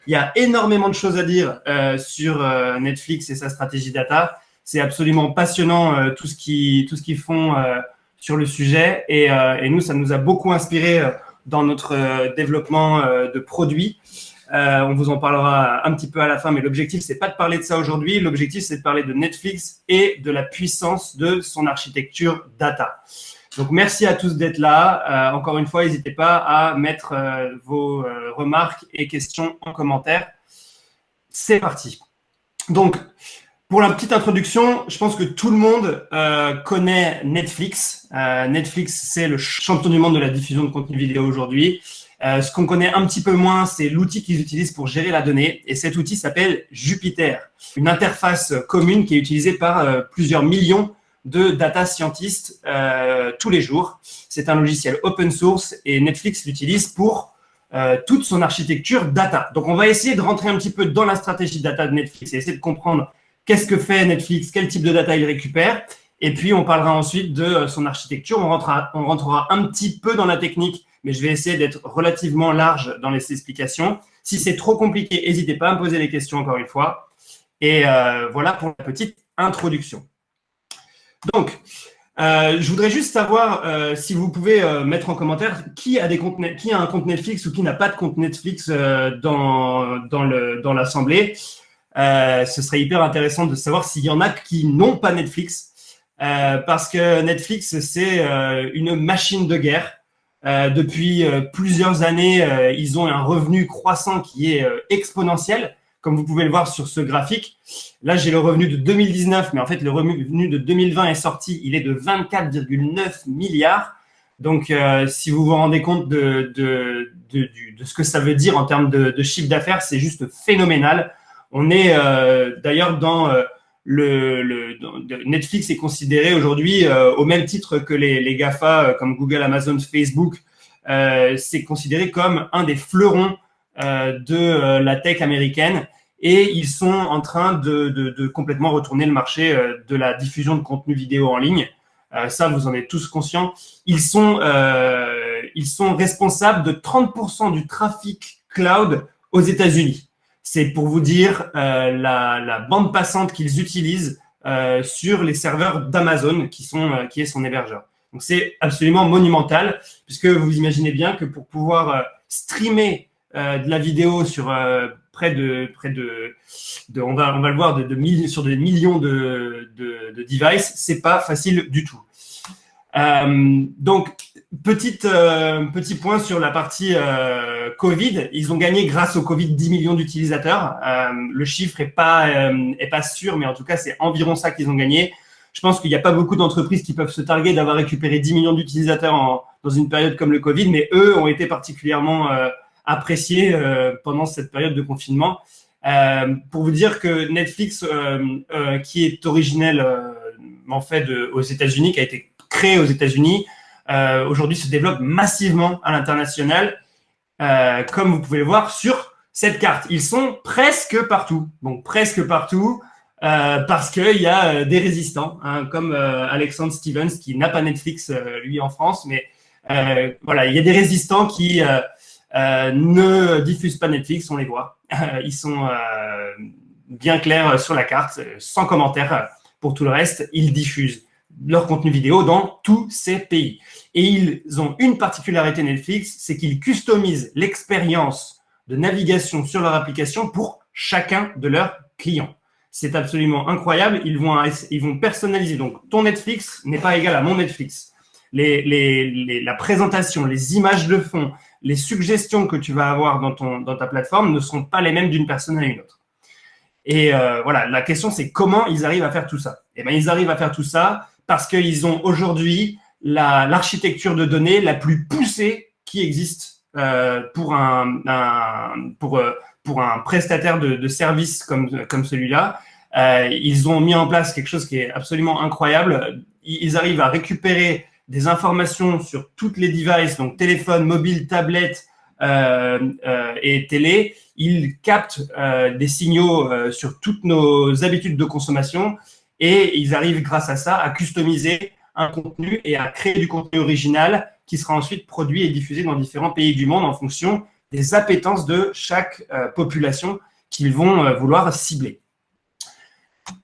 Il y a énormément de choses à dire sur Netflix et sa stratégie data. C'est absolument passionnant tout ce qu'ils font sur le sujet. Et nous, ça nous a beaucoup inspiré dans notre développement de produits. On vous en parlera un petit peu à la fin, mais l'objectif, c'est pas de parler de ça aujourd'hui. L'objectif, c'est de parler de Netflix et de la puissance de son architecture data. Donc, merci à tous d'être là. Encore une fois, n'hésitez pas à mettre vos remarques et questions en commentaire. C'est parti. Donc, pour la petite introduction, je pense que tout le monde connaît Netflix. Netflix, c'est le champion du monde de la diffusion de contenu vidéo aujourd'hui. Ce qu'on connaît un petit peu moins, c'est l'outil qu'ils utilisent pour gérer la donnée. Et cet outil s'appelle Jupyter, une interface commune qui est utilisée par plusieurs millions de data scientists tous les jours. C'est un logiciel open source et Netflix l'utilise pour toute son architecture data. Donc, on va essayer de rentrer un petit peu dans la stratégie data de Netflix et essayer de comprendre qu'est-ce que fait Netflix, quel type de data il récupère. Et puis, on parlera ensuite de son architecture. On rentrera un petit peu dans la technique, mais je vais essayer d'être relativement large dans les explications. Si c'est trop compliqué, n'hésitez pas à me poser des questions encore une fois. Et voilà pour la petite introduction. Donc, je voudrais juste savoir si vous pouvez mettre en commentaire qui a un compte Netflix ou qui n'a pas de compte Netflix dans l'assemblée. Ce serait hyper intéressant de savoir s'il y en a qui n'ont pas Netflix, parce que Netflix, c'est une machine de guerre. Depuis plusieurs années, ils ont un revenu croissant qui est exponentiel, comme vous pouvez le voir sur ce graphique. Là, j'ai le revenu de 2019, mais en fait, le revenu de 2020 est sorti. Il est de 24,9 milliards. Donc, si vous vous rendez compte de ce que ça veut dire en termes de chiffre d'affaires, c'est juste phénoménal. On est d'ailleurs dans Netflix est considéré aujourd'hui au même titre que les GAFA comme Google, Amazon, Facebook. C'est considéré comme un des fleurons de la tech américaine et ils sont en train de complètement retourner le marché de la diffusion de contenu vidéo en ligne. Ça, vous en êtes tous conscients. Ils sont responsables de 30% du trafic cloud aux États-Unis. C'est pour vous dire la bande passante qu'ils utilisent sur les serveurs d'Amazon, qui est son hébergeur. Donc, c'est absolument monumental, puisque vous imaginez bien que pour pouvoir streamer de la vidéo sur près de on va le voir sur des millions de devices, c'est pas facile du tout. Donc, petit point sur la partie Covid. Ils ont gagné grâce au Covid 10 millions d'utilisateurs. Le chiffre est pas sûr, mais en tout cas, c'est environ ça qu'ils ont gagné. Je pense qu'il n'y a pas beaucoup d'entreprises qui peuvent se targuer d'avoir récupéré 10 millions d'utilisateurs dans une période comme le Covid, mais eux ont été particulièrement appréciés pendant cette période de confinement. Pour vous dire que Netflix, qui est originel en fait aux États-Unis, qui a été créé aux États-Unis, aujourd'hui se développe massivement à l'international, comme vous pouvez le voir sur cette carte. Ils sont presque partout. Donc, presque partout, parce qu'il y a des résistants, hein, comme Alexandre Stevens, qui n'a pas Netflix, lui, en France. Mais voilà, il y a des résistants qui ne diffusent pas Netflix, on les voit. Ils sont bien clairs sur la carte, sans commentaire pour tout le reste. Ils diffusent leur contenu vidéo dans tous ces pays. Et ils ont une particularité Netflix, c'est qu'ils customisent l'expérience de navigation sur leur application pour chacun de leurs clients. C'est absolument incroyable. Ils vont personnaliser. Donc, ton Netflix n'est pas égal à mon Netflix. La présentation, les images de fond, les suggestions que tu vas avoir dans ta plateforme ne seront pas les mêmes d'une personne à une autre. Et voilà, la question, c'est comment ils arrivent à faire tout ça. Eh bien, ils arrivent à faire tout ça parce qu'ils ont aujourd'hui l'architecture de données la plus poussée qui existe pour un prestataire de services comme celui-là. Ils ont mis en place quelque chose qui est absolument incroyable. Ils arrivent à récupérer des informations sur toutes les devices, donc téléphone, mobile, tablette et télé. Ils captent des signaux sur toutes nos habitudes de consommation et ils arrivent grâce à ça à customiser un contenu et à créer du contenu original qui sera ensuite produit et diffusé dans différents pays du monde en fonction des appétences de chaque population qu'ils vont vouloir cibler.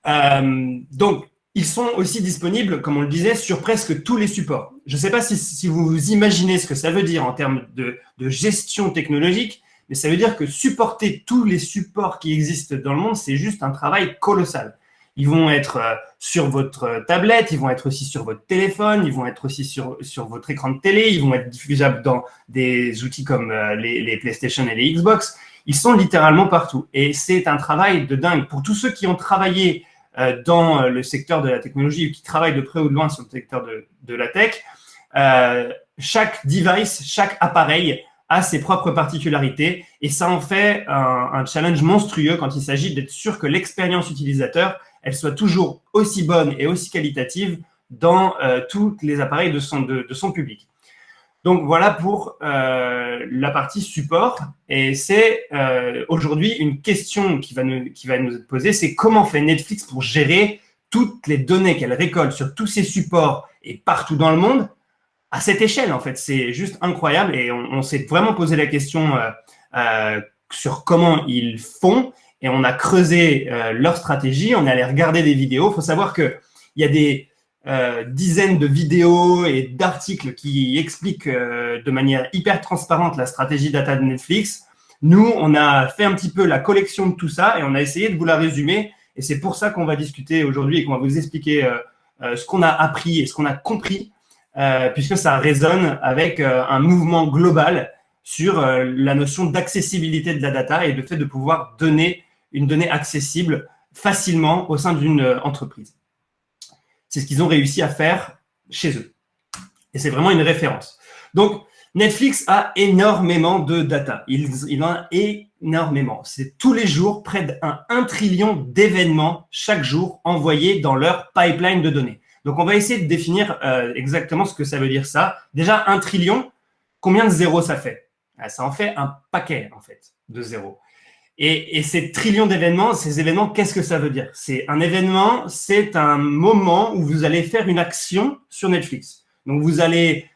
Donc, ils sont aussi disponibles, comme on le disait, sur presque tous les supports. Je ne sais pas si vous imaginez ce que ça veut dire en termes de gestion technologique, mais ça veut dire que supporter tous les supports qui existent dans le monde, c'est juste un travail colossal. Ils vont être sur votre tablette, ils vont être aussi sur votre téléphone, ils vont être aussi sur votre écran de télé, ils vont être diffusables dans des outils comme les PlayStation et les Xbox. Ils sont littéralement partout. Et c'est un travail de dingue. Pour tous ceux qui ont travaillé dans le secteur de la technologie ou qui travaillent de près ou de loin sur le secteur de la tech, chaque device, chaque appareil a ses propres particularités et ça en fait un challenge monstrueux quand il s'agit d'être sûr que l'expérience utilisateur, elle soit toujours aussi bonne et aussi qualitative dans tous les appareils de son public. Donc voilà pour la partie support. Et c'est aujourd'hui une question qui va nous poser, c'est comment fait Netflix pour gérer toutes les données qu'elle récolte sur tous ces supports et partout dans le monde à cette échelle, en fait. C'est juste incroyable et on s'est vraiment posé la question sur comment ils font et on a creusé leur stratégie, on est allé regarder des vidéos. Il faut savoir qu'il y a des dizaines de vidéos et d'articles qui expliquent de manière hyper transparente la stratégie data de Netflix. Nous, on a fait un petit peu la collection de tout ça et on a essayé de vous la résumer. Et c'est pour ça qu'on va discuter aujourd'hui et qu'on va vous expliquer ce qu'on a appris et ce qu'on a compris, puisque ça résonne avec un mouvement global sur la notion d'accessibilité de la data et le fait de pouvoir donner une donnée accessible facilement au sein d'une entreprise. C'est ce qu'ils ont réussi à faire chez eux. Et c'est vraiment une référence. Donc, Netflix a énormément de data. Il en a énormément. C'est tous les jours près d'1 trillion d'événements chaque jour envoyés dans leur pipeline de données. Donc, on va essayer de définir exactement ce que ça veut dire ça. Déjà, 1 trillion, combien de zéros ça fait? Ça en fait un paquet, en fait, de zéros. Et ces trillions d'événements, ces événements, qu'est-ce que ça veut dire? C'est un événement, c'est un moment où vous allez faire une action sur Netflix. Donc, vous allez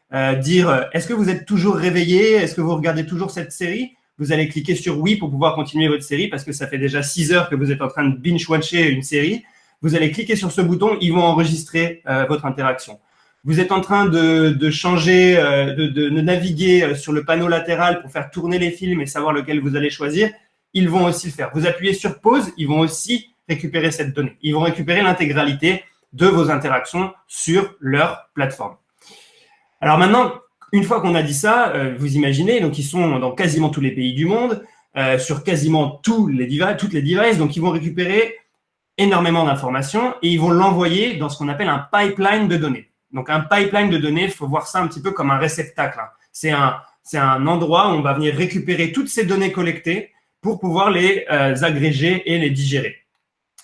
dire, est-ce que vous êtes toujours réveillé? Est-ce que vous regardez toujours cette série? Vous allez cliquer sur oui pour pouvoir continuer votre série parce que ça fait déjà 6 heures que vous êtes en train de binge-watcher une série. Vous allez cliquer sur ce bouton, ils vont enregistrer votre interaction. Vous êtes en train de changer, de naviguer sur le panneau latéral pour faire tourner les films et savoir lequel vous allez choisir. Ils vont aussi le faire. Vous appuyez sur pause, ils vont aussi récupérer cette donnée. Ils vont récupérer l'intégralité de vos interactions sur leur plateforme. Alors maintenant, une fois qu'on a dit ça, vous imaginez, donc ils sont dans quasiment tous les pays du monde, sur quasiment toutes les devices, donc ils vont récupérer énormément d'informations et ils vont l'envoyer dans ce qu'on appelle un pipeline de données. Donc un pipeline de données, il faut voir ça un petit peu comme un réceptacle. C'est un endroit où on va venir récupérer toutes ces données collectées pour pouvoir les agréger et les digérer.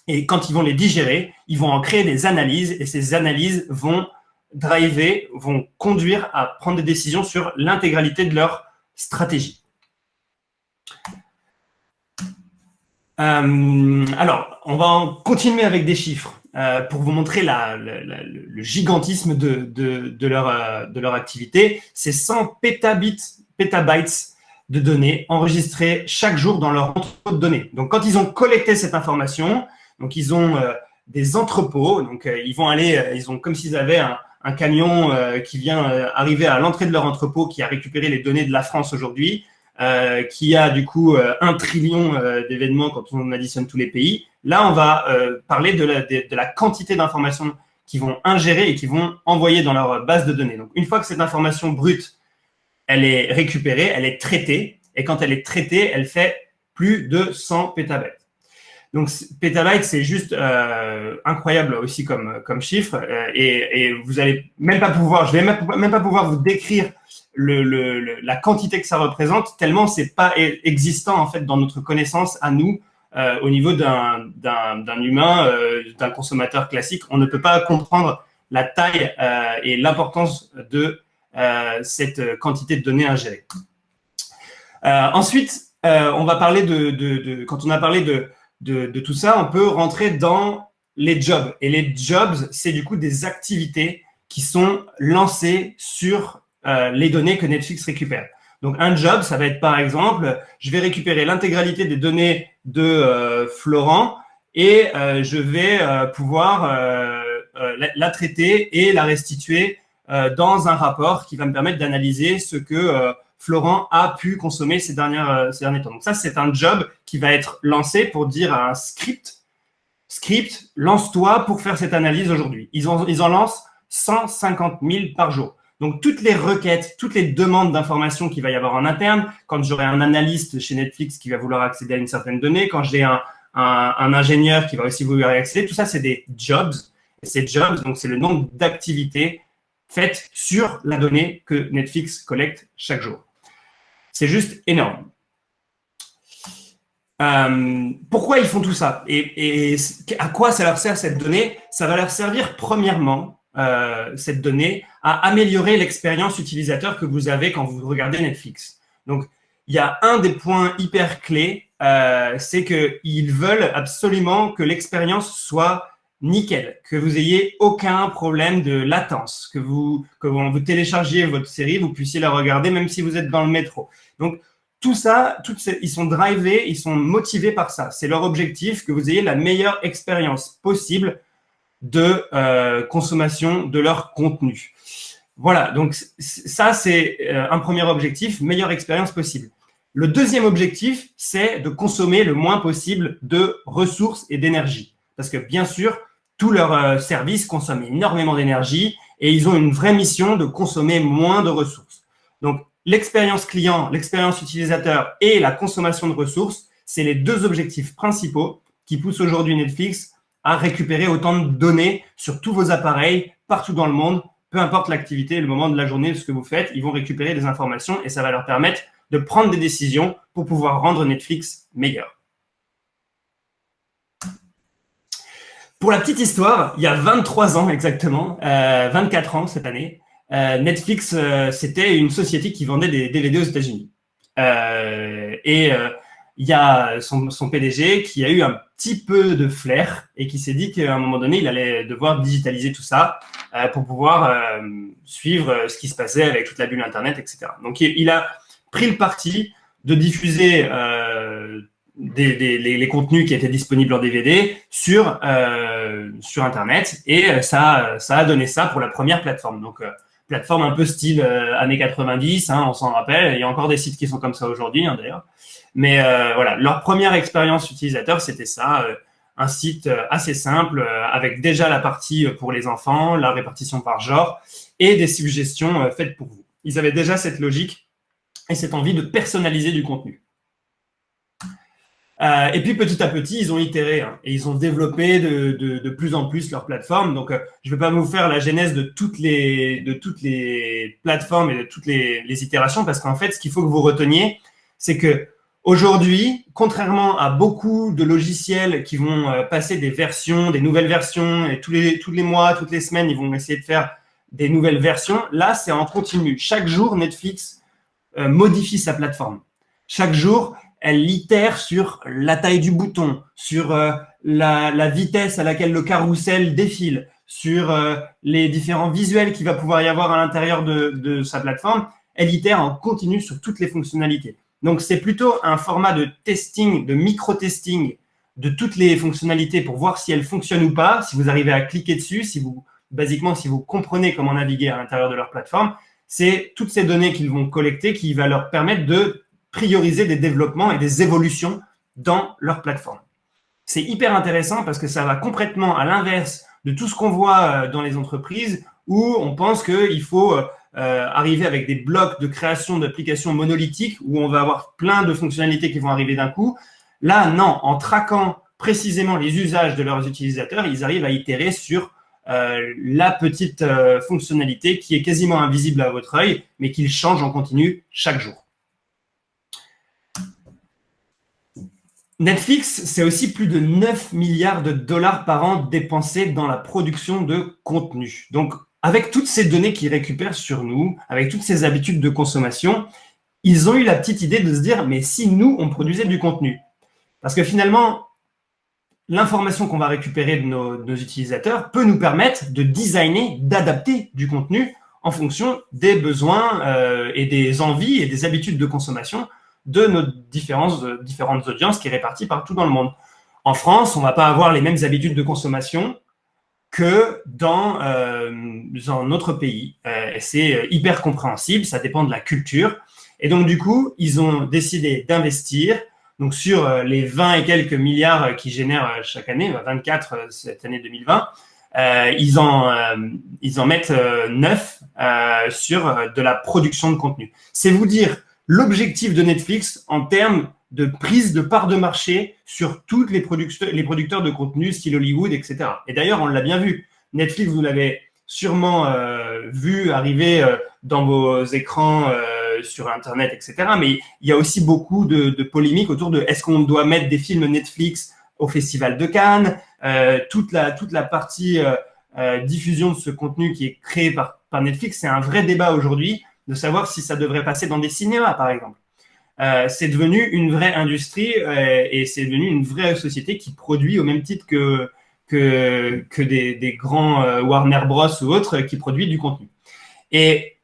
Et quand ils vont les digérer, ils vont en créer des analyses et ces analyses vont conduire à prendre des décisions sur l'intégralité de leur stratégie. Alors, on va continuer avec des chiffres pour vous montrer le gigantisme de leur activité. C'est 100 pétabytes de données enregistrées chaque jour dans leur entrepôt de données. Donc, quand ils ont collecté cette information, donc ils ont des entrepôts, donc ils vont aller, ils ont comme s'ils avaient un camion qui vient arriver à l'entrée de leur entrepôt, qui a récupéré les données de la France aujourd'hui, qui a du coup 1 trillion d'événements quand on additionne tous les pays. Là, on va parler de la quantité d'informations qu'ils vont ingérer et qu'ils vont envoyer dans leur base de données. Donc, une fois que cette information brute elle est récupérée, elle est traitée, et quand elle est traitée, elle fait plus de 100 pétabytes. Donc, pétabytes, c'est juste incroyable aussi comme chiffre, et vous allez même pas pouvoir, je vais même pas pouvoir vous décrire la quantité que ça représente, tellement c'est pas existant en fait dans notre connaissance à nous au niveau d'un humain, d'un consommateur classique. On ne peut pas comprendre la taille et l'importance de cette quantité de données ingérées. Ensuite, on va parler quand on a parlé de tout ça, on peut rentrer dans les jobs. Et les jobs, c'est du coup des activités qui sont lancées sur les données que Netflix récupère. Donc, un job, ça va être par exemple, je vais récupérer l'intégralité des données de Florent et je vais pouvoir la traiter et la restituer dans un rapport qui va me permettre d'analyser ce que Florent a pu consommer ces derniers temps. Donc ça, c'est un job qui va être lancé pour dire à un script, lance-toi pour faire cette analyse aujourd'hui. Ils en lancent 150 000 par jour. Donc, toutes les requêtes, toutes les demandes d'informations qu'il va y avoir en interne, quand j'aurai un analyste chez Netflix qui va vouloir accéder à une certaine donnée, quand j'ai un ingénieur qui va aussi vouloir y accéder, tout ça, c'est des jobs. Et ces jobs, donc, c'est le nombre d'activités faites sur la donnée que Netflix collecte chaque jour. C'est juste énorme. Pourquoi ils font tout ça et à quoi ça leur sert cette donnée? Ça va leur servir premièrement, cette donnée, à améliorer l'expérience utilisateur que vous avez quand vous regardez Netflix. Donc, il y a un des points hyper clés, c'est qu'ils veulent absolument que l'expérience soit nickel, que vous ayez aucun problème de latence, que quand vous téléchargiez votre série, vous puissiez la regarder même si vous êtes dans le métro. Donc, tout ça, ils sont drivés, ils sont motivés par ça. C'est leur objectif, que vous ayez la meilleure expérience possible de consommation de leur contenu. Voilà, donc ça, c'est un premier objectif, meilleure expérience possible. Le deuxième objectif, c'est de consommer le moins possible de ressources et d'énergie. Parce que bien sûr, tous leurs services consomment énormément d'énergie et ils ont une vraie mission de consommer moins de ressources. Donc, l'expérience client, l'expérience utilisateur et la consommation de ressources, c'est les deux objectifs principaux qui poussent aujourd'hui Netflix à récupérer autant de données sur tous vos appareils, partout dans le monde, peu importe l'activité, le moment de la journée, ce que vous faites, ils vont récupérer des informations et ça va leur permettre de prendre des décisions pour pouvoir rendre Netflix meilleur. Pour la petite histoire, il y a 23 ans exactement, 24 ans cette année, Netflix, c'était une société qui vendait des DVD aux États-Unis. Il y a son PDG qui a eu un petit peu de flair et qui s'est dit qu'à un moment donné, il allait devoir digitaliser tout ça pour pouvoir suivre ce qui se passait avec toute la bulle Internet, etc. Donc, il a pris le parti de diffuser les contenus qui étaient disponibles en DVD sur Internet et ça a donné ça pour la première plateforme. Donc, plateforme un peu style années 90, on s'en rappelle. Il y a encore des sites qui sont comme ça aujourd'hui, d'ailleurs. Mais voilà, leur première expérience utilisateur, c'était ça, un site assez simple avec déjà la partie pour les enfants, la répartition par genre et des suggestions faites pour vous. Ils avaient déjà cette logique et cette envie de personnaliser du contenu. Et puis petit à petit, ils ont itéré et ils ont développé de plus en plus leur plateforme. Donc, je ne vais pas vous faire la genèse de toutes les plateformes et de toutes les itérations parce qu'en fait, ce qu'il faut que vous reteniez, c'est que aujourd'hui, contrairement à beaucoup de logiciels qui vont passer des nouvelles versions et tous les mois, toutes les semaines, ils vont essayer de faire des nouvelles versions. Là, c'est en continu. Chaque jour, Netflix modifie sa plateforme. Chaque jour, elle itère sur la taille du bouton, sur la vitesse à laquelle le carrousel défile, sur les différents visuels qu'il va pouvoir y avoir à l'intérieur de sa plateforme. Elle itère en continu sur toutes les fonctionnalités. Donc, c'est plutôt un format de testing, de micro-testing de toutes les fonctionnalités pour voir si elles fonctionnent ou pas, si vous arrivez à cliquer dessus, si vous comprenez comment naviguer à l'intérieur de leur plateforme. C'est toutes ces données qu'ils vont collecter qui va leur permettre de prioriser des développements et des évolutions dans leur plateforme. C'est hyper intéressant parce que ça va complètement à l'inverse de tout ce qu'on voit dans les entreprises où on pense qu'il faut arriver avec des blocs de création d'applications monolithiques où on va avoir plein de fonctionnalités qui vont arriver d'un coup. Là, non, en traquant précisément les usages de leurs utilisateurs, ils arrivent à itérer sur la petite fonctionnalité qui est quasiment invisible à votre œil, mais qu'ils changent en continu chaque jour. Netflix, c'est aussi plus de 9 milliards de dollars par an dépensés dans la production de contenu. Donc, avec toutes ces données qu'ils récupèrent sur nous, avec toutes ces habitudes de consommation, ils ont eu la petite idée de se dire, mais si nous, on produisait du contenu? Parce que finalement, l'information qu'on va récupérer de nos utilisateurs peut nous permettre de designer, d'adapter du contenu en fonction des besoins et des envies et des habitudes de consommation de nos différentes audiences qui sont réparties partout dans le monde. En France, on ne va pas avoir les mêmes habitudes de consommation que dans notre pays. Et c'est hyper compréhensible, ça dépend de la culture. Et donc, du coup, ils ont décidé d'investir. Donc, sur les 20 et quelques milliards qu'ils génèrent chaque année, 24 cette année 2020, ils en mettent 9 sur de la production de contenu. C'est vous dire l'objectif de Netflix en termes de prise de part de marché sur tous les producteurs de contenu, style Hollywood, etc. Et d'ailleurs, on l'a bien vu. Netflix, vous l'avez sûrement vu arriver dans vos écrans sur Internet, etc. Mais il y a aussi beaucoup de polémiques autour de est-ce qu'on doit mettre des films Netflix au Festival de Cannes, toute la partie diffusion de ce contenu qui est créé par Netflix. C'est un vrai débat aujourd'hui de savoir si ça devrait passer dans des cinémas, par exemple. C'est devenu une vraie industrie et c'est devenu une vraie société qui produit au même titre que des grands Warner Bros ou autres qui produisent du contenu. Et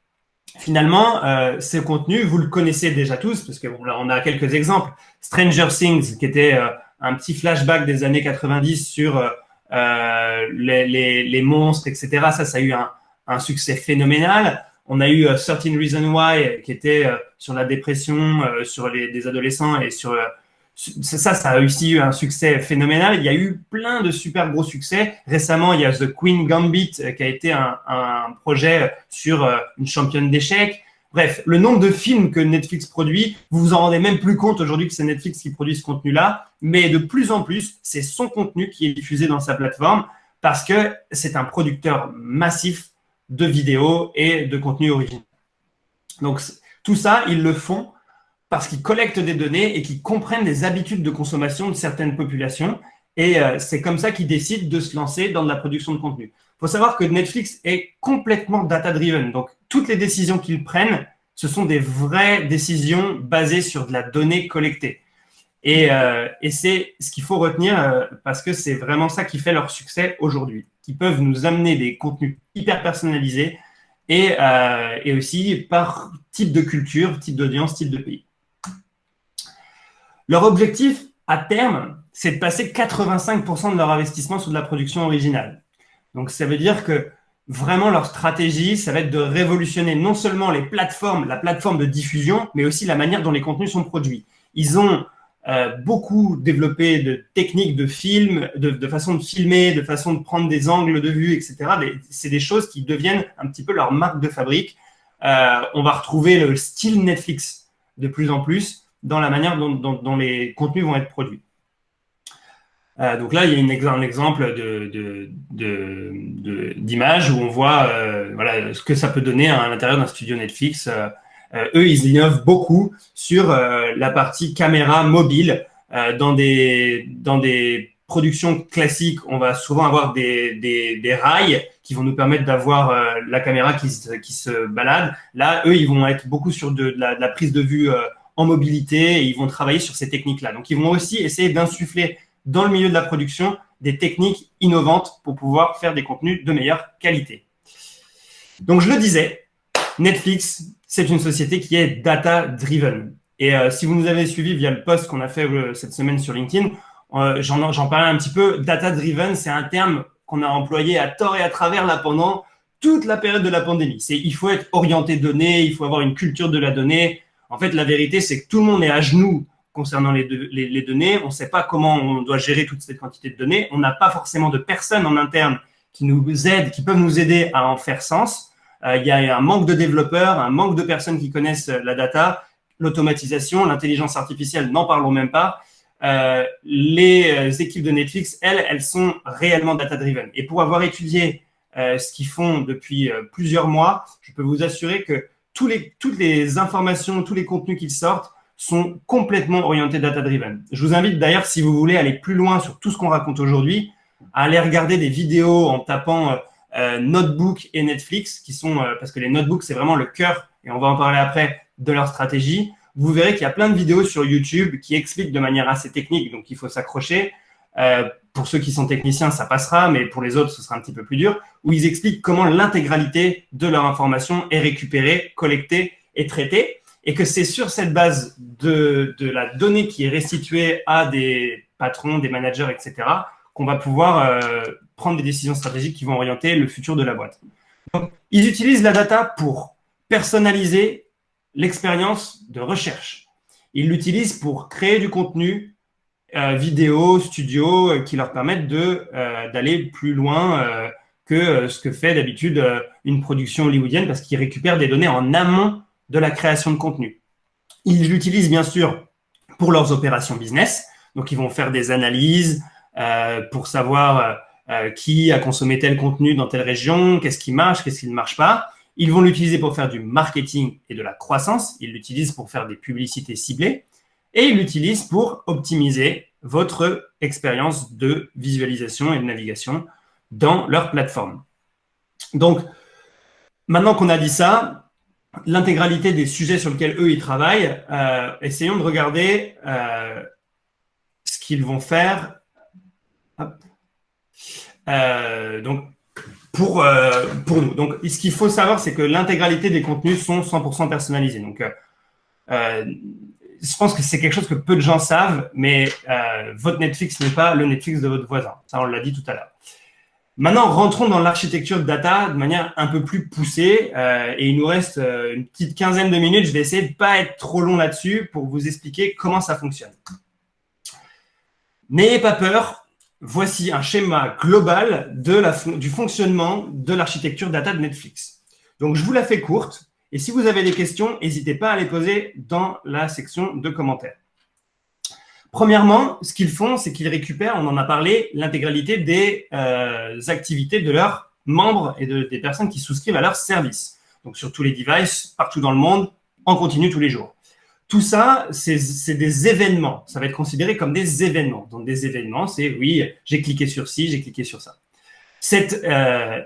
finalement, ce contenu, vous le connaissez déjà tous parce qu'on a quelques exemples. Stranger Things, qui était un petit flashback des années 90 sur les monstres, etc. Ça a eu un succès phénoménal. On a eu 13 Reasons Why, qui était sur la dépression, sur des adolescents, et sur ça a aussi eu un succès phénoménal. Il y a eu plein de super gros succès. Récemment, il y a The Queen Gambit, qui a été un projet sur une championne d'échecs. Bref, le nombre de films que Netflix produit, vous vous en rendez même plus compte aujourd'hui que c'est Netflix qui produit ce contenu-là, mais de plus en plus, c'est son contenu qui est diffusé dans sa plateforme parce que c'est un producteur massif de vidéos et de contenu original. Donc, tout ça, ils le font parce qu'ils collectent des données et qu'ils comprennent les habitudes de consommation de certaines populations. Et c'est comme ça qu'ils décident de se lancer dans de la production de contenu. Il faut savoir que Netflix est complètement data-driven. Donc, toutes les décisions qu'ils prennent, ce sont des vraies décisions basées sur de la donnée collectée. Et c'est ce qu'il faut retenir parce que c'est vraiment ça qui fait leur succès aujourd'hui. Qui peuvent nous amener des contenus hyper personnalisés et aussi par type de culture, type d'audience, type de pays. Leur objectif à terme, c'est de passer 85% de leur investissement sur de la production originale. Donc, ça veut dire que vraiment leur stratégie, ça va être de révolutionner non seulement la plateforme de diffusion, mais aussi la manière dont les contenus sont produits. Ils ont beaucoup développé de techniques de film, de façon de filmer, de façon de prendre des angles de vue, etc. C'est des choses qui deviennent un petit peu leur marque de fabrique. On va retrouver le style Netflix de plus en plus dans la manière dont les contenus vont être produits. Donc là, il y a un exemple d'image où on voit voilà, ce que ça peut donner à l'intérieur d'un studio Netflix. Eux, ils innovent beaucoup sur la partie caméra mobile. Dans des productions classiques, on va souvent avoir des rails qui vont nous permettre d'avoir la caméra qui se balade. Là, eux, ils vont être beaucoup sur de la prise de vue en mobilité et ils vont travailler sur ces techniques-là. Donc, ils vont aussi essayer d'insuffler dans le milieu de la production des techniques innovantes pour pouvoir faire des contenus de meilleure qualité. Donc, je le disais, Netflix, c'est une société qui est data-driven. Et si vous nous avez suivis via le post qu'on a fait cette semaine sur LinkedIn, j'en parlais un petit peu. Data-driven, c'est un terme qu'on a employé à tort et à travers là pendant toute la période de la pandémie. Il faut être orienté données, il faut avoir une culture de la donnée. En fait, la vérité, c'est que tout le monde est à genoux concernant les données. On ne sait pas comment on doit gérer toute cette quantité de données. On n'a pas forcément de personnes en interne qui nous aident, qui peuvent nous aider à en faire sens. Il y a un manque de développeurs, un manque de personnes qui connaissent la data, l'automatisation, l'intelligence artificielle, n'en parlons même pas. Les équipes de Netflix, elles sont réellement data-driven. Et pour avoir étudié ce qu'ils font depuis plusieurs mois, je peux vous assurer que toutes les informations, tous les contenus qu'ils sortent sont complètement orientés data-driven. Je vous invite d'ailleurs, si vous voulez aller plus loin sur tout ce qu'on raconte aujourd'hui, à aller regarder des vidéos en tapant Notebook et Netflix, qui sont parce que les notebooks, c'est vraiment le cœur, et on va en parler après, de leur stratégie. Vous verrez qu'il y a plein de vidéos sur YouTube qui expliquent de manière assez technique, donc il faut s'accrocher, pour ceux qui sont techniciens, ça passera, mais pour les autres, ce sera un petit peu plus dur, où ils expliquent comment l'intégralité de leur information est récupérée, collectée et traitée, et que c'est sur cette base de la donnée qui est restituée à des patrons, des managers, etc., qu'on va pouvoir prendre des décisions stratégiques qui vont orienter le futur de la boîte. Donc, ils utilisent la data pour personnaliser l'expérience de recherche. Ils l'utilisent pour créer du contenu vidéo, studio, qui leur permettent d'aller plus loin que ce que fait d'habitude une production hollywoodienne, parce qu'ils récupèrent des données en amont de la création de contenu. Ils l'utilisent bien sûr pour leurs opérations business. Donc, ils vont faire des analyses pour savoir qui a consommé tel contenu dans telle région, qu'est-ce qui marche, qu'est-ce qui ne marche pas. Ils vont l'utiliser pour faire du marketing et de la croissance. Ils l'utilisent pour faire des publicités ciblées. Et ils l'utilisent pour optimiser votre expérience de visualisation et de navigation dans leur plateforme. Donc, maintenant qu'on a dit ça, l'intégralité des sujets sur lesquels eux, ils travaillent, essayons de regarder ce qu'ils vont faire. Donc, pour nous. Donc, ce qu'il faut savoir, c'est que l'intégralité des contenus sont 100% personnalisés. Donc, je pense que c'est quelque chose que peu de gens savent, mais votre Netflix n'est pas le Netflix de votre voisin. Ça, on l'a dit tout à l'heure. Maintenant, rentrons dans l'architecture de data de manière un peu plus poussée. Et il nous reste une petite quinzaine de minutes. Je vais essayer de ne pas être trop long là-dessus pour vous expliquer comment ça fonctionne. N'ayez pas peur. Voici un schéma global du fonctionnement de l'architecture data de Netflix. Donc, je vous la fais courte. Et si vous avez des questions, n'hésitez pas à les poser dans la section de commentaires. Premièrement, ce qu'ils font, c'est qu'ils récupèrent, on en a parlé, l'intégralité des activités de leurs membres et des personnes qui souscrivent à leur service. Donc, sur tous les devices, partout dans le monde, en continu tous les jours. Tout ça, c'est des événements. Ça va être considéré comme des événements. Donc, des événements, c'est oui, j'ai cliqué sur ci, j'ai cliqué sur ça. Cet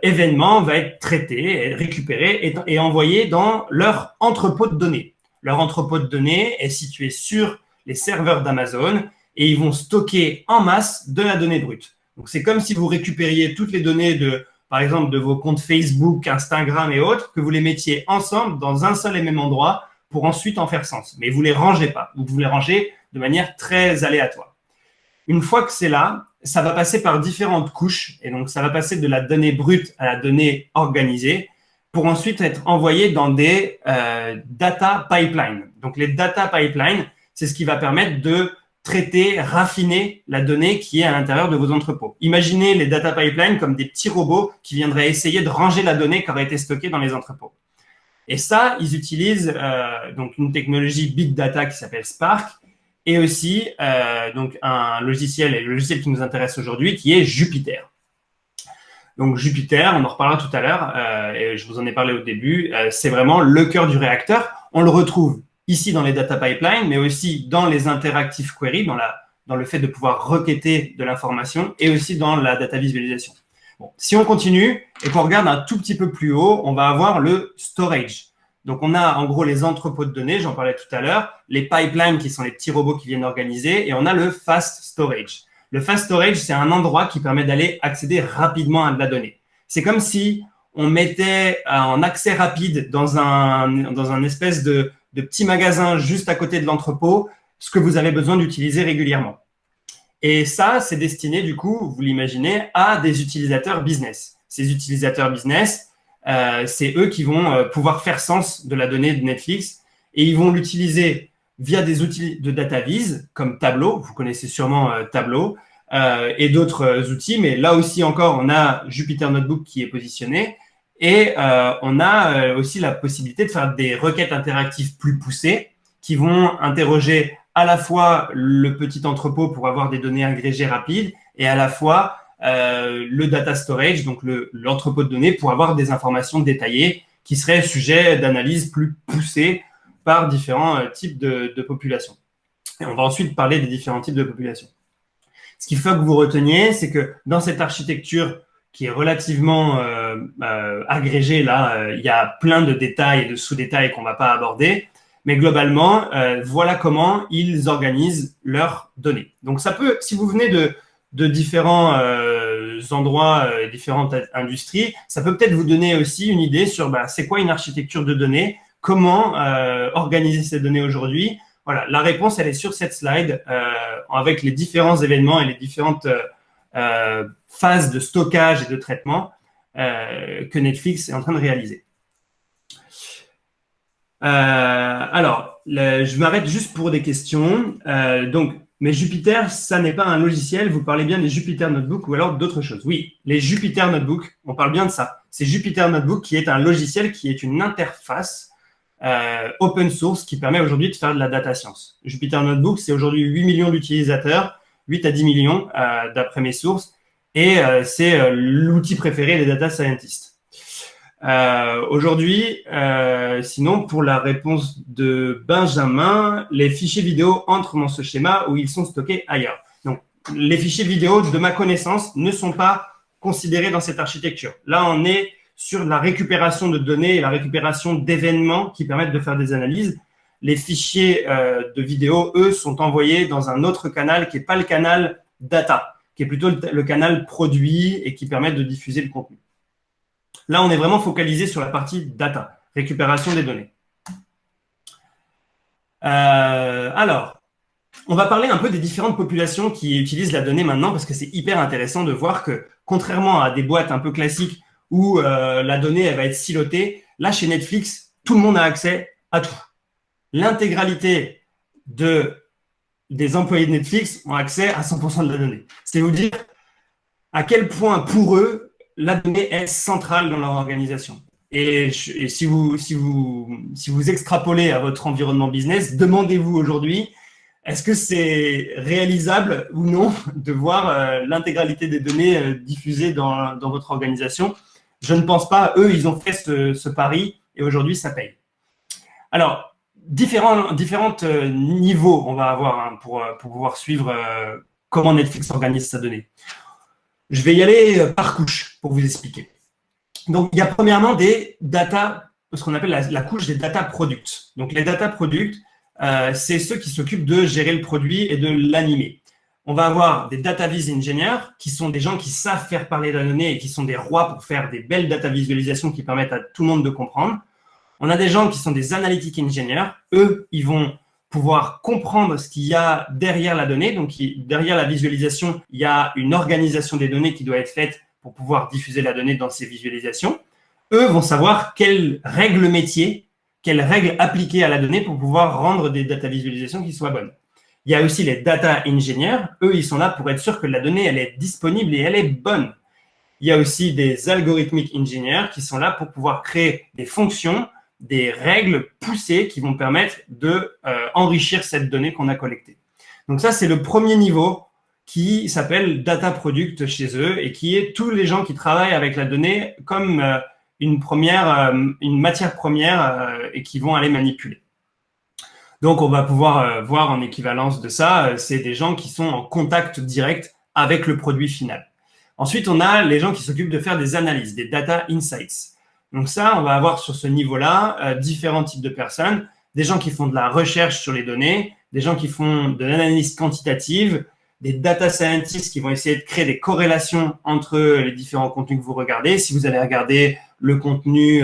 événement va être traité, récupéré et envoyé dans leur entrepôt de données. Leur entrepôt de données est situé sur les serveurs d'Amazon et ils vont stocker en masse de la donnée brute. Donc, c'est comme si vous récupériez toutes les données par exemple, de vos comptes Facebook, Instagram et autres, que vous les mettiez ensemble dans un seul et même endroit pour ensuite en faire sens. Mais vous ne les rangez pas. Vous les rangez de manière très aléatoire. Une fois que c'est là, ça va passer par différentes couches. Et donc, ça va passer de la donnée brute à la donnée organisée pour ensuite être envoyé dans des data pipelines. Donc, les data pipelines, c'est ce qui va permettre de traiter, raffiner la donnée qui est à l'intérieur de vos entrepôts. Imaginez les data pipelines comme des petits robots qui viendraient essayer de ranger la donnée qui aurait été stockée dans les entrepôts. Et ça, ils utilisent donc une technologie Big Data qui s'appelle Spark et aussi donc un logiciel, et le logiciel qui nous intéresse aujourd'hui, qui est Jupyter. Donc Jupyter, on en reparlera tout à l'heure, et je vous en ai parlé au début, c'est vraiment le cœur du réacteur. On le retrouve ici dans les data pipelines, mais aussi dans les interactive queries, dans le fait de pouvoir requêter de l'information, et aussi dans la data visualisation. Bon, si on continue et qu'on regarde un tout petit peu plus haut, on va avoir le storage. Donc, on a en gros les entrepôts de données, j'en parlais tout à l'heure, les pipelines qui sont les petits robots qui viennent organiser, et on a le fast storage. Le fast storage, c'est un endroit qui permet d'aller accéder rapidement à de la donnée. C'est comme si on mettait en accès rapide dans un espèce de petit magasin juste à côté de l'entrepôt ce que vous avez besoin d'utiliser régulièrement. Et ça, c'est destiné, du coup, vous l'imaginez, à des utilisateurs business. Ces utilisateurs business, c'est eux qui vont pouvoir faire sens de la donnée de Netflix et ils vont l'utiliser via des outils de data viz comme Tableau. Vous connaissez sûrement Tableau et d'autres outils, mais là aussi encore, on a Jupyter Notebook qui est positionné et on a aussi la possibilité de faire des requêtes interactives plus poussées qui vont interroger à la fois le petit entrepôt pour avoir des données agrégées rapides et à la fois le data storage, donc l'entrepôt de données pour avoir des informations détaillées qui seraient sujets d'analyse plus poussées par différents types de populations. Et on va ensuite parler des différents types de populations. Ce qu'il faut que vous reteniez, c'est que dans cette architecture qui est relativement agrégée, là, il y a plein de détails et de sous-détails qu'on ne va pas aborder. Mais globalement, voilà comment ils organisent leurs données. Donc, ça peut, si vous venez de différents endroits, différentes industries, ça peut peut-être vous donner aussi une idée sur c'est quoi une architecture de données, comment organiser ces données aujourd'hui. Voilà, la réponse, elle est sur cette slide avec les différents événements et les différentes phases de stockage et de traitement que Netflix est en train de réaliser. Alors, je m'arrête juste pour des questions. Mais Jupyter, ça n'est pas un logiciel. Vous parlez bien des Jupyter Notebook ou alors d'autres choses. Oui, les Jupyter Notebook, on parle bien de ça. C'est Jupyter Notebook qui est un logiciel qui est une interface open source qui permet aujourd'hui de faire de la data science. Jupyter Notebook, c'est aujourd'hui 8 millions d'utilisateurs, 8 à 10 millions d'après mes sources, et c'est l'outil préféré des data scientists. Aujourd'hui, sinon, pour la réponse de Benjamin, les fichiers vidéo entrent dans ce schéma où ils sont stockés ailleurs. Donc, les fichiers vidéo, de ma connaissance, ne sont pas considérés dans cette architecture. Là, on est sur la récupération de données et la récupération d'événements qui permettent de faire des analyses. Les fichiers de vidéo, eux, sont envoyés dans un autre canal qui n'est pas le canal data, qui est plutôt le canal produit et qui permet de diffuser le contenu. Là, on est vraiment focalisé sur la partie data, récupération des données. Alors, on va parler un peu des différentes populations qui utilisent la donnée maintenant parce que c'est hyper intéressant de voir que, contrairement à des boîtes un peu classiques où la donnée elle va être silotée, là, chez Netflix, tout le monde a accès à tout. L'intégralité des employés de Netflix ont accès à 100% de la donnée. C'est vous dire à quel point, pour eux, la donnée est centrale dans leur organisation. Et si vous extrapolez à votre environnement business, demandez-vous aujourd'hui, est-ce que c'est réalisable ou non de voir l'intégralité des données diffusées dans votre organisation? Je ne pense pas. Eux, ils ont fait ce pari et aujourd'hui, ça paye. Alors, différents niveaux on va avoir pour pouvoir suivre comment Netflix organise sa donnée. Je vais y aller par couche pour vous expliquer. Donc, il y a premièrement des data, ce qu'on appelle la couche des data products. Donc, les data products, c'est ceux qui s'occupent de gérer le produit et de l'animer. On va avoir des data vis engineers, qui sont des gens qui savent faire parler la donnée et qui sont des rois pour faire des belles data visualisations qui permettent à tout le monde de comprendre. On a des gens qui sont des analytic engineers. Eux, ils vont pouvoir comprendre ce qu'il y a derrière la donnée. Donc, derrière la visualisation, il y a une organisation des données qui doit être faite pour pouvoir diffuser la donnée dans ces visualisations. Eux vont savoir quelles règles métiers, quelles règles appliquer à la donnée pour pouvoir rendre des data visualisations qui soient bonnes. Il y a aussi les data engineers. Eux, ils sont là pour être sûrs que la donnée, elle est disponible et elle est bonne. Il y a aussi des algorithmic engineers qui sont là pour pouvoir créer des fonctions, des règles poussées qui vont permettre de enrichir cette donnée qu'on a collectée. Donc ça, c'est le premier niveau qui s'appelle data product chez eux et qui est tous les gens qui travaillent avec la donnée comme une matière première et qui vont aller manipuler. Donc, on va pouvoir voir en équivalence de ça, c'est des gens qui sont en contact direct avec le produit final. Ensuite, on a les gens qui s'occupent de faire des analyses, des data insights. Donc ça, on va avoir sur ce niveau-là différents types de personnes, des gens qui font de la recherche sur les données, des gens qui font de l'analyse quantitative, des data scientists qui vont essayer de créer des corrélations entre les différents contenus que vous regardez. Si vous allez regarder le contenu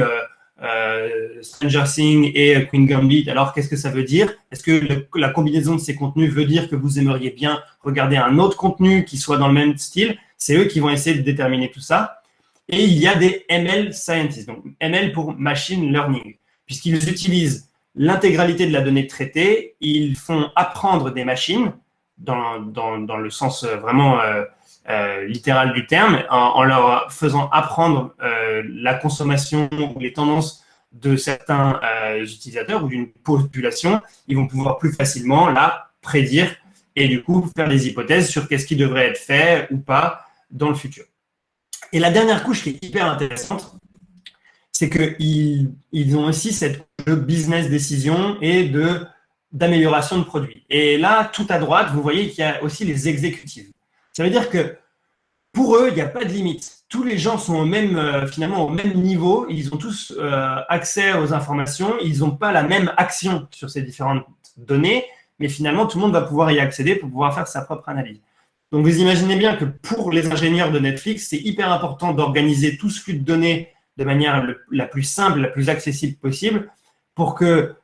Stranger Things et Queen Gambit, alors qu'est-ce que ça veut dire? Est-ce que la combinaison de ces contenus veut dire que vous aimeriez bien regarder un autre contenu qui soit dans le même style? C'est eux qui vont essayer de déterminer tout ça. Et il y a des ML scientists, donc ML pour Machine Learning, puisqu'ils utilisent l'intégralité de la donnée traitée, ils font apprendre des machines, dans le sens vraiment littéral du terme, en leur faisant apprendre la consommation ou les tendances de certains utilisateurs ou d'une population, ils vont pouvoir plus facilement la prédire et du coup faire des hypothèses sur qu'est-ce qui devrait être fait ou pas dans le futur. Et la dernière couche qui est hyper intéressante, c'est qu'ils ont aussi cette business décision et d'amélioration de produits. Et là, tout à droite, vous voyez qu'il y a aussi les exécutives. Ça veut dire que pour eux, il n'y a pas de limite. Tous les gens sont finalement au même niveau. Ils ont tous accès aux informations. Ils n'ont pas la même action sur ces différentes données, mais finalement, tout le monde va pouvoir y accéder pour pouvoir faire sa propre analyse. Donc, vous imaginez bien que pour les ingénieurs de Netflix, c'est hyper important d'organiser tout ce flux de données de manière la plus simple, la plus accessible possible pour que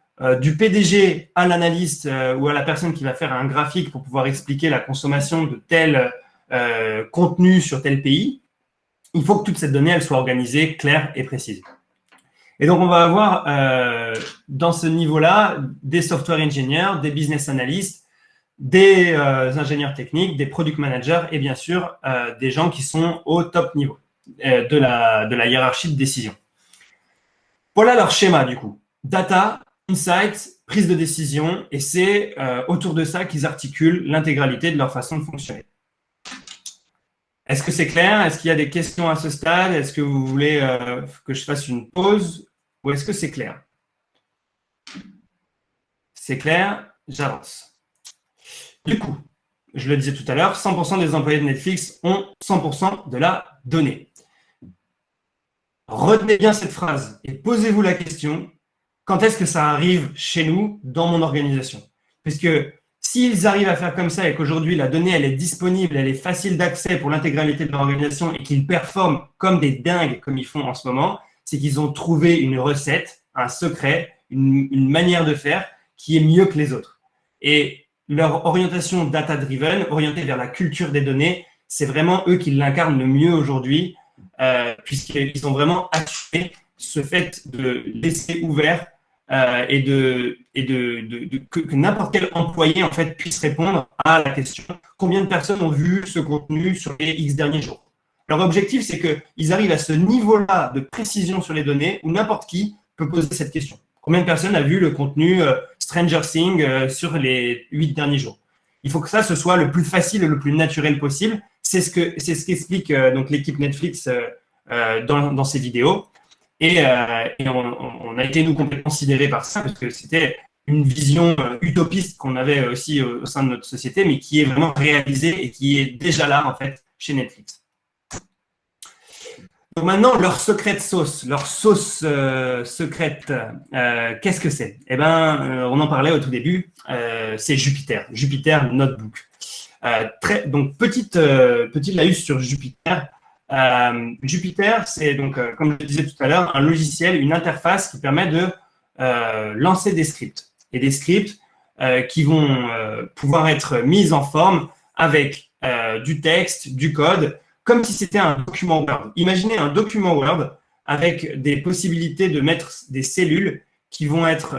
du PDG à l'analyste ou à la personne qui va faire un graphique pour pouvoir expliquer la consommation de tel contenu sur tel pays, il faut que toute cette donnée elle soit organisée, claire et précise. Et donc, on va avoir dans ce niveau-là des software engineers, des business analysts, des ingénieurs techniques, des product managers et bien sûr des gens qui sont au top niveau de la hiérarchie de décision. Voilà leur schéma du coup. Data, insights, prise de décision et c'est autour de ça qu'ils articulent l'intégralité de leur façon de fonctionner. Est-ce que c'est clair? Est-ce qu'il y a des questions à ce stade? Est-ce que vous voulez que je fasse une pause ou est-ce que c'est clair? C'est clair, j'avance. Du coup, je le disais tout à l'heure, 100% des employés de Netflix ont 100% de la donnée. Retenez bien cette phrase et posez-vous la question, quand est-ce que ça arrive chez nous, dans mon organisation? Puisque s'ils arrivent à faire comme ça et qu'aujourd'hui, la donnée, elle est disponible, elle est facile d'accès pour l'intégralité de leur organisation et qu'ils performent comme des dingues, comme ils font en ce moment, c'est qu'ils ont trouvé une recette, un secret, une manière de faire qui est mieux que les autres. Et leur orientation data-driven, orientée vers la culture des données, c'est vraiment eux qui l'incarnent le mieux aujourd'hui, puisqu'ils ont vraiment assumé ce fait de laisser ouvert que n'importe quel employé en fait puisse répondre à la question combien de personnes ont vu ce contenu sur les X derniers jours. Leur objectif, c'est qu'ils arrivent à ce niveau-là de précision sur les données où n'importe qui peut poser cette question. Combien de personnes a vu le contenu Stranger Things sur les 8 derniers jours? Il faut que ça, ce soit le plus facile et le plus naturel possible. C'est ce qu'explique donc l'équipe Netflix dans ses vidéos. Et on a été, nous, complètement sidérés par ça, parce que c'était une vision utopiste qu'on avait aussi au sein de notre société, mais qui est vraiment réalisée et qui est déjà là, en fait, chez Netflix. Donc maintenant, leur secret sauce, leur sauce secrète, qu'est-ce que c'est? Eh bien, on en parlait au tout début, c'est Jupyter, Jupyter Notebook. Donc, petite laïus sur Jupyter. Jupyter, c'est donc, comme je le disais tout à l'heure, un logiciel, une interface qui permet de lancer des scripts. Et des scripts qui vont pouvoir être mis en forme avec du texte, du code, comme si c'était un document Word. Imaginez un document Word avec des possibilités de mettre des cellules qui vont être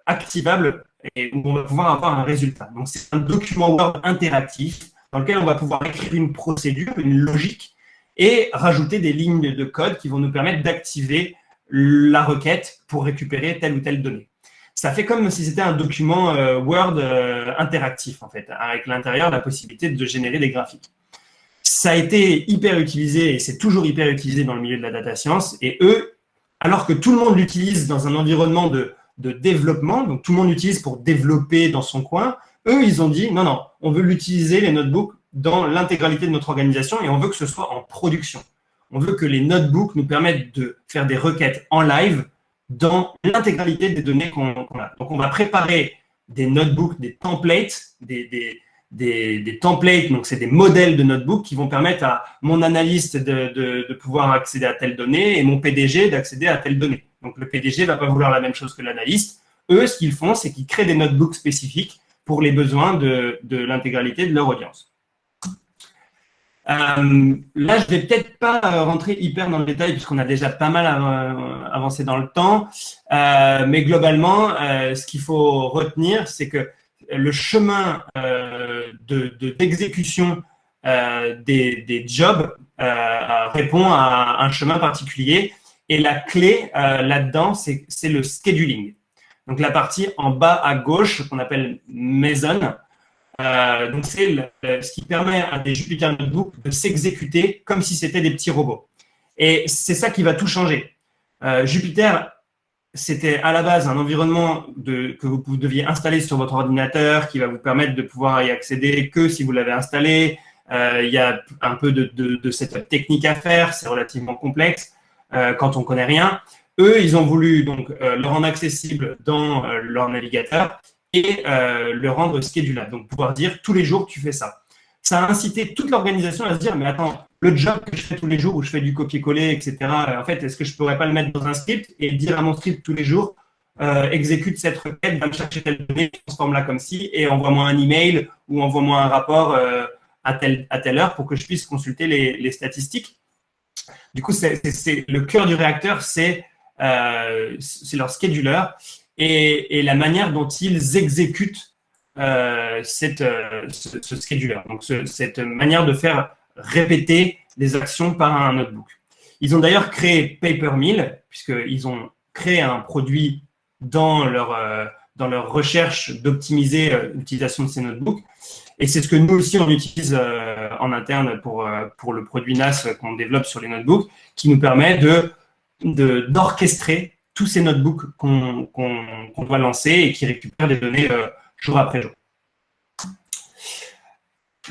activables et où on va pouvoir avoir un résultat. Donc, c'est un document Word interactif dans lequel on va pouvoir écrire une procédure, une logique, et rajouter des lignes de code qui vont nous permettre d'activer la requête pour récupérer telle ou telle donnée. Ça fait comme si c'était un document Word interactif, en fait, avec à l'intérieur la possibilité de générer des graphiques. Ça a été hyper utilisé et c'est toujours hyper utilisé dans le milieu de la data science. Et eux, alors que tout le monde l'utilise dans un environnement de développement, donc tout le monde l'utilise pour développer dans son coin, eux, ils ont dit non, non, on veut l'utiliser, les notebooks, dans l'intégralité de notre organisation et on veut que ce soit en production. On veut que les notebooks nous permettent de faire des requêtes en live dans l'intégralité des données qu'on a. Donc, on va préparer des notebooks, des templates, des templates, donc c'est des modèles de notebooks qui vont permettre à mon analyste de pouvoir accéder à telle donnée et mon PDG d'accéder à telle donnée. Donc, le PDG ne va pas vouloir la même chose que l'analyste. Eux, ce qu'ils font, c'est qu'ils créent des notebooks spécifiques pour les besoins de l'intégralité de leur audience. Là, je vais peut-être pas rentrer hyper dans le détail puisqu'on a déjà pas mal avancé dans le temps, mais globalement, ce qu'il faut retenir, c'est que le chemin d'exécution des jobs répond à un chemin particulier et la clé là-dedans, c'est le scheduling. Donc, la partie en bas à gauche qu'on appelle Maison. Donc, c'est ce qui permet à des Jupyter Notebook de s'exécuter comme si c'était des petits robots. Et c'est ça qui va tout changer. Jupyter, c'était à la base un environnement que vous deviez installer sur votre ordinateur qui va vous permettre de pouvoir y accéder que si vous l'avez installé. Il y a un peu de setup technique à faire, c'est relativement complexe quand on ne connaît rien. Eux, ils ont voulu donc le rendre accessible dans leur navigateur et le rendre schedulable. Donc, pouvoir dire tous les jours, tu fais ça. ça a incité toute l'organisation à se dire, mais attends, le job que je fais tous les jours où je fais du copier-coller, etc., en fait, est-ce que je ne pourrais pas le mettre dans un script et dire à mon script tous les jours, exécute cette requête, va me chercher telle donnée, transforme-la comme ci, et envoie-moi un email ou envoie-moi un rapport à telle heure pour que je puisse consulter les statistiques. Du coup, le cœur du réacteur, c'est leur scheduler et la manière dont ils exécutent ce scheduler. Donc, cette manière de faire répéter les actions par un notebook. Ils ont d'ailleurs créé Papermill, puisqu'ils ont créé un produit dans leur recherche d'optimiser l'utilisation de ces notebooks. Et c'est ce que nous aussi, on utilise en interne pour le produit NAS qu'on développe sur les notebooks, qui nous permet d'orchestrer tous ces notebooks qu'on doit lancer et qui récupèrent des données jour après jour.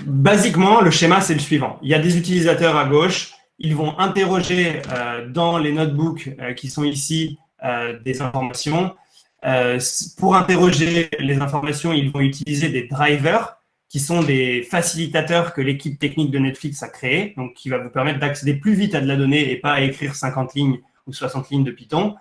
Basiquement, le schéma, c'est le suivant. Il y a des utilisateurs à gauche. Ils vont interroger dans les notebooks qui sont ici des informations. Pour interroger les informations, ils vont utiliser des drivers qui sont des facilitateurs que l'équipe technique de Netflix a créés, donc qui va vous permettre d'accéder plus vite à de la donnée et pas à écrire 50 lignes ou 60 lignes de Python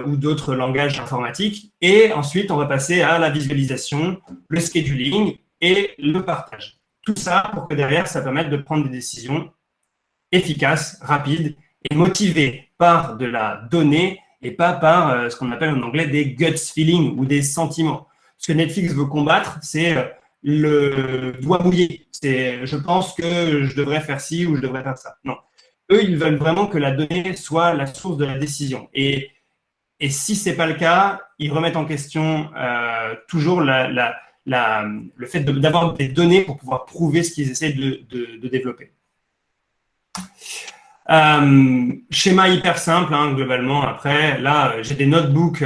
ou d'autres langages informatiques. Et ensuite, on va passer à la visualisation, le scheduling et le partage. Tout ça pour que derrière, ça permette de prendre des décisions efficaces, rapides et motivées par de la donnée et pas par ce qu'on appelle en anglais des gut feelings ou des sentiments. Ce que Netflix veut combattre, c'est le doigt mouillé. C'est je pense que je devrais faire ci ou je devrais faire ça. Non. Eux, ils veulent vraiment que la donnée soit la source de la décision. Et si ce n'est pas le cas, ils remettent en question toujours le fait d'avoir des données pour pouvoir prouver ce qu'ils essaient de développer. Schéma hyper simple, hein, globalement. Après, là, j'ai des notebooks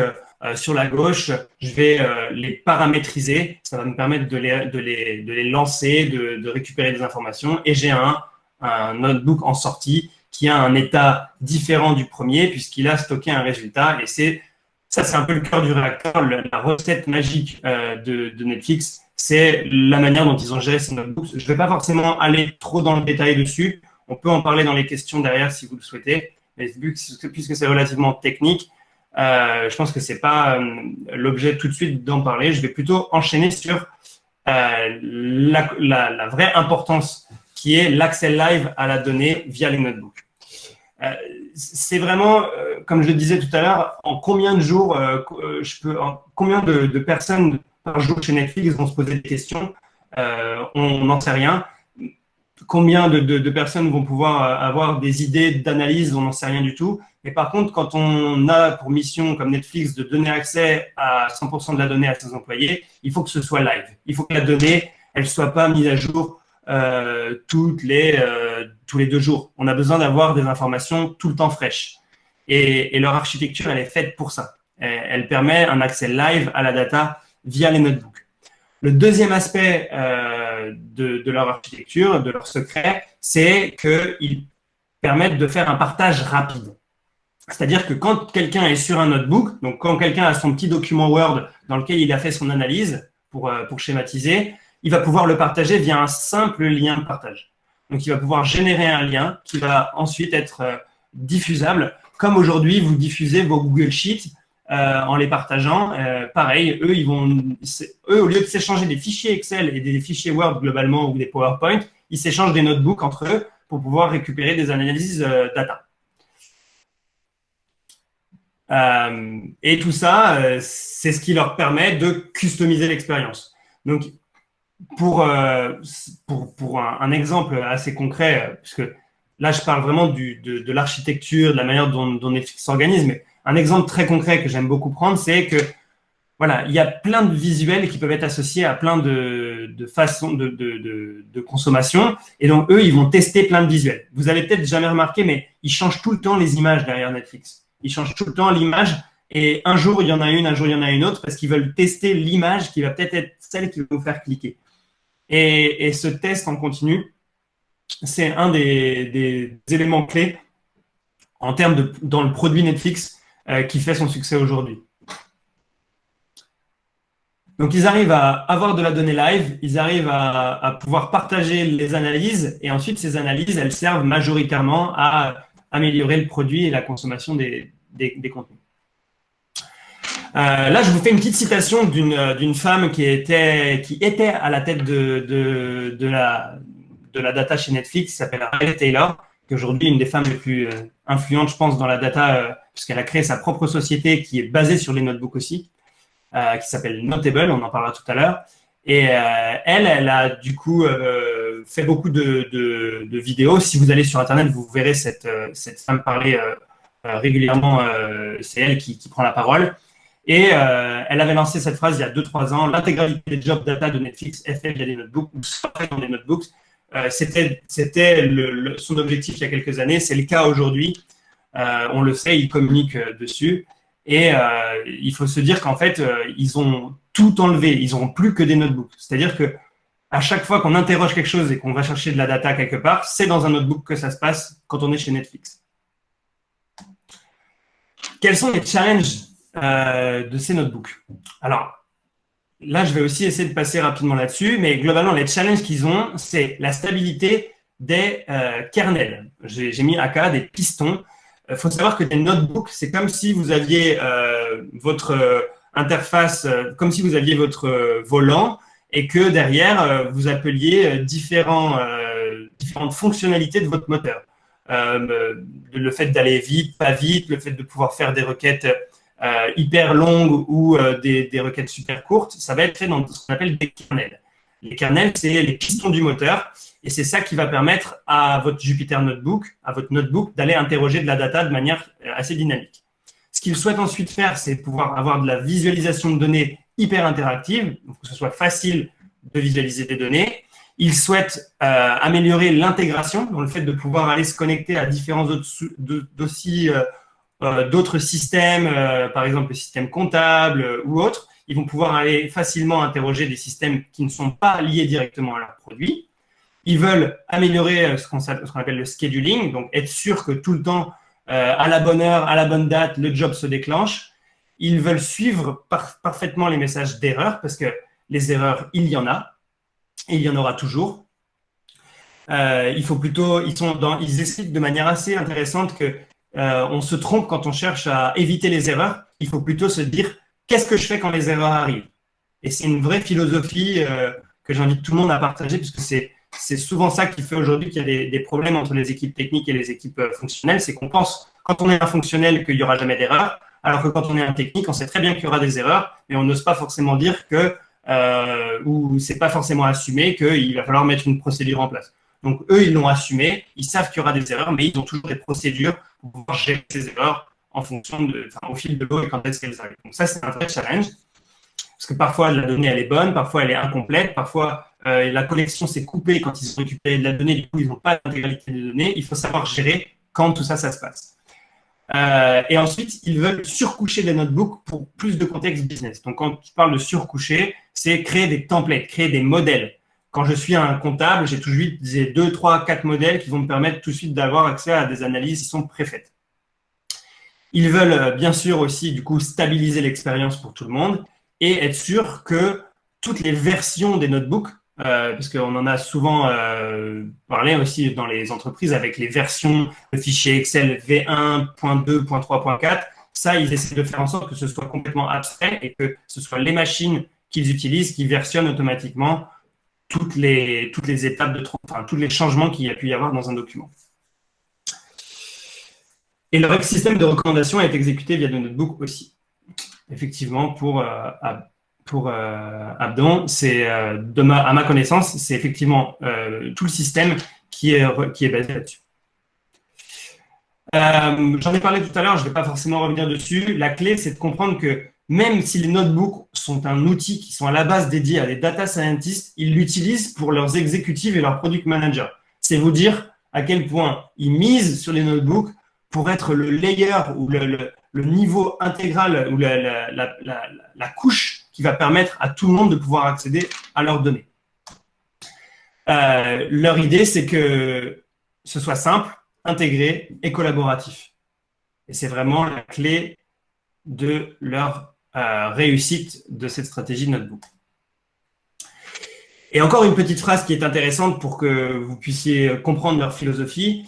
sur la gauche. Je vais les paramétriser. Ça va me permettre de les lancer, de récupérer des informations. Et j'ai un notebook en sortie qui a un état différent du premier puisqu'il a stocké un résultat. Et ça, c'est un peu le cœur du réacteur. La recette magique de Netflix, c'est la manière dont ils ont géré ces notebooks. Je ne vais pas forcément aller trop dans le détail dessus. On peut en parler dans les questions derrière si vous le souhaitez, mais puisque c'est relativement technique, je pense que ce n'est pas l'objet tout de suite d'en parler. Je vais plutôt enchaîner sur la vraie importance qui est l'accès live à la donnée via les notebooks. C'est vraiment, comme je le disais tout à l'heure, en combien de jours, combien de personnes par jour chez Netflix vont se poser des questions, on n'en sait rien. Combien de personnes vont pouvoir avoir des idées d'analyse, on n'en sait rien du tout. Mais par contre, quand on a pour mission, comme Netflix, de donner accès à 100% de la donnée à ses employés, il faut que ce soit live. Il faut que la donnée, elle ne soit pas mise à jour tous les 2 jours. On a besoin d'avoir des informations tout le temps fraîches. Et leur architecture, elle est faite pour ça. Elle permet un accès live à la data via les notebooks. Le deuxième aspect de leur architecture, de leur secret, c'est qu'ils permettent de faire un partage rapide. C'est-à-dire que quand quelqu'un est sur un notebook, donc quand quelqu'un a son petit document Word dans lequel il a fait son analyse pour schématiser, il va pouvoir le partager via un simple lien de partage. Donc, il va pouvoir générer un lien qui va ensuite être diffusable. Comme aujourd'hui, vous diffusez vos Google Sheets en les partageant. Pareil, eux, au lieu de s'échanger des fichiers Excel et des fichiers Word globalement ou des PowerPoint, ils s'échangent des notebooks entre eux pour pouvoir récupérer des analyses data. Et tout ça, c'est ce qui leur permet de customiser l'expérience. Donc, pour un exemple assez concret, puisque là, je parle vraiment de l'architecture, de la manière dont Netflix s'organise, mais un exemple très concret que j'aime beaucoup prendre, c'est que voilà, il y a plein de visuels qui peuvent être associés à plein de façons de consommation. Et donc, eux, ils vont tester plein de visuels. Vous avez peut-être jamais remarqué, mais ils changent tout le temps les images derrière Netflix. Ils changent tout le temps l'image. Et un jour, il y en a une, un jour, il y en a une autre, parce qu'ils veulent tester l'image qui va peut-être être celle qui va vous faire cliquer. Et ce test en continu, c'est un des éléments clés en termes dans le produit Netflix qui fait son succès aujourd'hui. Donc, ils arrivent à avoir de la donnée live, ils arrivent à pouvoir partager les analyses, et ensuite, ces analyses, elles servent majoritairement à améliorer le produit et la consommation des contenus. Là, je vous fais une petite citation d'une femme qui était à la tête de la data chez Netflix, qui s'appelle Riley Taylor, qui est aujourd'hui une des femmes les plus influentes, je pense, dans la data, puisqu'elle a créé sa propre société qui est basée sur les notebooks aussi, qui s'appelle Notable, on en parlera tout à l'heure. Et elle a du coup fait beaucoup de vidéos. Si vous allez sur Internet, vous verrez cette femme parler régulièrement. C'est elle qui prend la parole. Et elle avait lancé cette phrase il y a 2-3 ans. L'intégralité des jobs data de Netflix est faite via des notebooks ou soit fait dans des notebooks. C'était son objectif il y a quelques années. C'est le cas aujourd'hui. On le sait, ils communiquent dessus. Et il faut se dire qu'en fait, ils ont tout enlevé. Ils n'auront plus que des notebooks. C'est-à-dire que à chaque fois qu'on interroge quelque chose et qu'on va chercher de la data quelque part, c'est dans un notebook que ça se passe quand on est chez Netflix. Quels sont les challenges de ces notebooks? Alors, là, je vais aussi essayer de passer rapidement là-dessus, mais globalement, les challenges qu'ils ont, c'est la stabilité des kernels. J'ai mis AK, des pistons. Il faut savoir que des notebooks, c'est comme si vous aviez votre interface, comme si vous aviez votre volant et que derrière, vous appeliez différentes fonctionnalités de votre moteur. Le fait d'aller vite, pas vite, le fait de pouvoir faire des requêtes hyper longues ou des requêtes super courtes, ça va être fait dans ce qu'on appelle des kernels. Les kernels, c'est les pistons du moteur et c'est ça qui va permettre à votre Jupyter Notebook, à votre notebook, d'aller interroger de la data de manière assez dynamique. Ce qu'il souhaite ensuite faire, c'est pouvoir avoir de la visualisation de données hyper interactive, donc que ce soit facile de visualiser des données. Il souhaite améliorer l'intégration, dans le fait de pouvoir aller se connecter à différents d'autres systèmes, par exemple le système comptable ou autres. Ils vont pouvoir aller facilement interroger des systèmes qui ne sont pas liés directement à leurs produits. Ils veulent améliorer ce qu'on appelle le scheduling, donc être sûr que tout le temps, à la bonne heure, à la bonne date, le job se déclenche. Ils veulent suivre parfaitement les messages d'erreur, parce que les erreurs, il y en a, et il y en aura toujours. Ils expliquent de manière assez intéressante que on se trompe quand on cherche à éviter les erreurs. Il faut plutôt se dire qu'est-ce que je fais quand les erreurs arrivent. Et c'est une vraie philosophie que j'invite tout le monde à partager, puisque c'est souvent ça qui fait aujourd'hui qu'il y a des problèmes entre les équipes techniques et les équipes fonctionnelles. C'est qu'on pense, quand on est un fonctionnel, qu'il n'y aura jamais d'erreur, alors que quand on est un technique, on sait très bien qu'il y aura des erreurs, mais on n'ose pas forcément dire que ou c'est pas forcément assumé qu'il va falloir mettre une procédure en place. Donc, eux, ils l'ont assumé, ils savent qu'il y aura des erreurs, mais ils ont toujours des procédures pour pouvoir gérer ces erreurs au fil de l'eau et quand est-ce qu'elles arrivent. Donc, ça, c'est un vrai challenge, parce que parfois, la donnée, elle est bonne, parfois, elle est incomplète, parfois, la collection s'est coupée quand ils ont récupéré de la donnée, du coup, ils n'ont pas l'intégralité des données. Il faut savoir gérer quand tout ça, ça se passe. Et ensuite, ils veulent surcoucher les notebooks pour plus de contexte business. Donc, quand je parle de surcoucher, c'est créer des templates, créer des modèles. Quand je suis un comptable, j'ai tout de suite 2, 3, 4 modèles qui vont me permettre tout de suite d'avoir accès à des analyses qui sont préfaites. Ils veulent bien sûr aussi du coup stabiliser l'expérience pour tout le monde et être sûr que toutes les versions des notebooks, parce qu'on en a souvent parlé aussi dans les entreprises avec les versions de fichiers Excel V1, .2, .3, .4, ça, ils essaient de faire en sorte que ce soit complètement abstrait et que ce soit les machines qu'ils utilisent qui versionnent automatiquement toutes les étapes tous les changements qu'il y a pu y avoir dans un document. Et leur système de recommandation est exécuté via le notebook aussi. Effectivement, pour Abdon, c'est à ma connaissance, c'est effectivement tout le système qui est basé là-dessus. J'en ai parlé tout à l'heure, je ne vais pas forcément revenir dessus. La clé, c'est de comprendre que même si les notebooks sont un outil qui sont à la base dédié à des data scientists, ils l'utilisent pour leurs exécutifs et leurs product managers. C'est vous dire à quel point ils misent sur les notebooks pour être le layer ou le niveau intégral ou la couche qui va permettre à tout le monde de pouvoir accéder à leurs données. Leur idée, c'est que ce soit simple, intégré et collaboratif. Et c'est vraiment la clé de leur réussite de cette stratégie notebook. Et encore une petite phrase qui est intéressante pour que vous puissiez comprendre leur philosophie.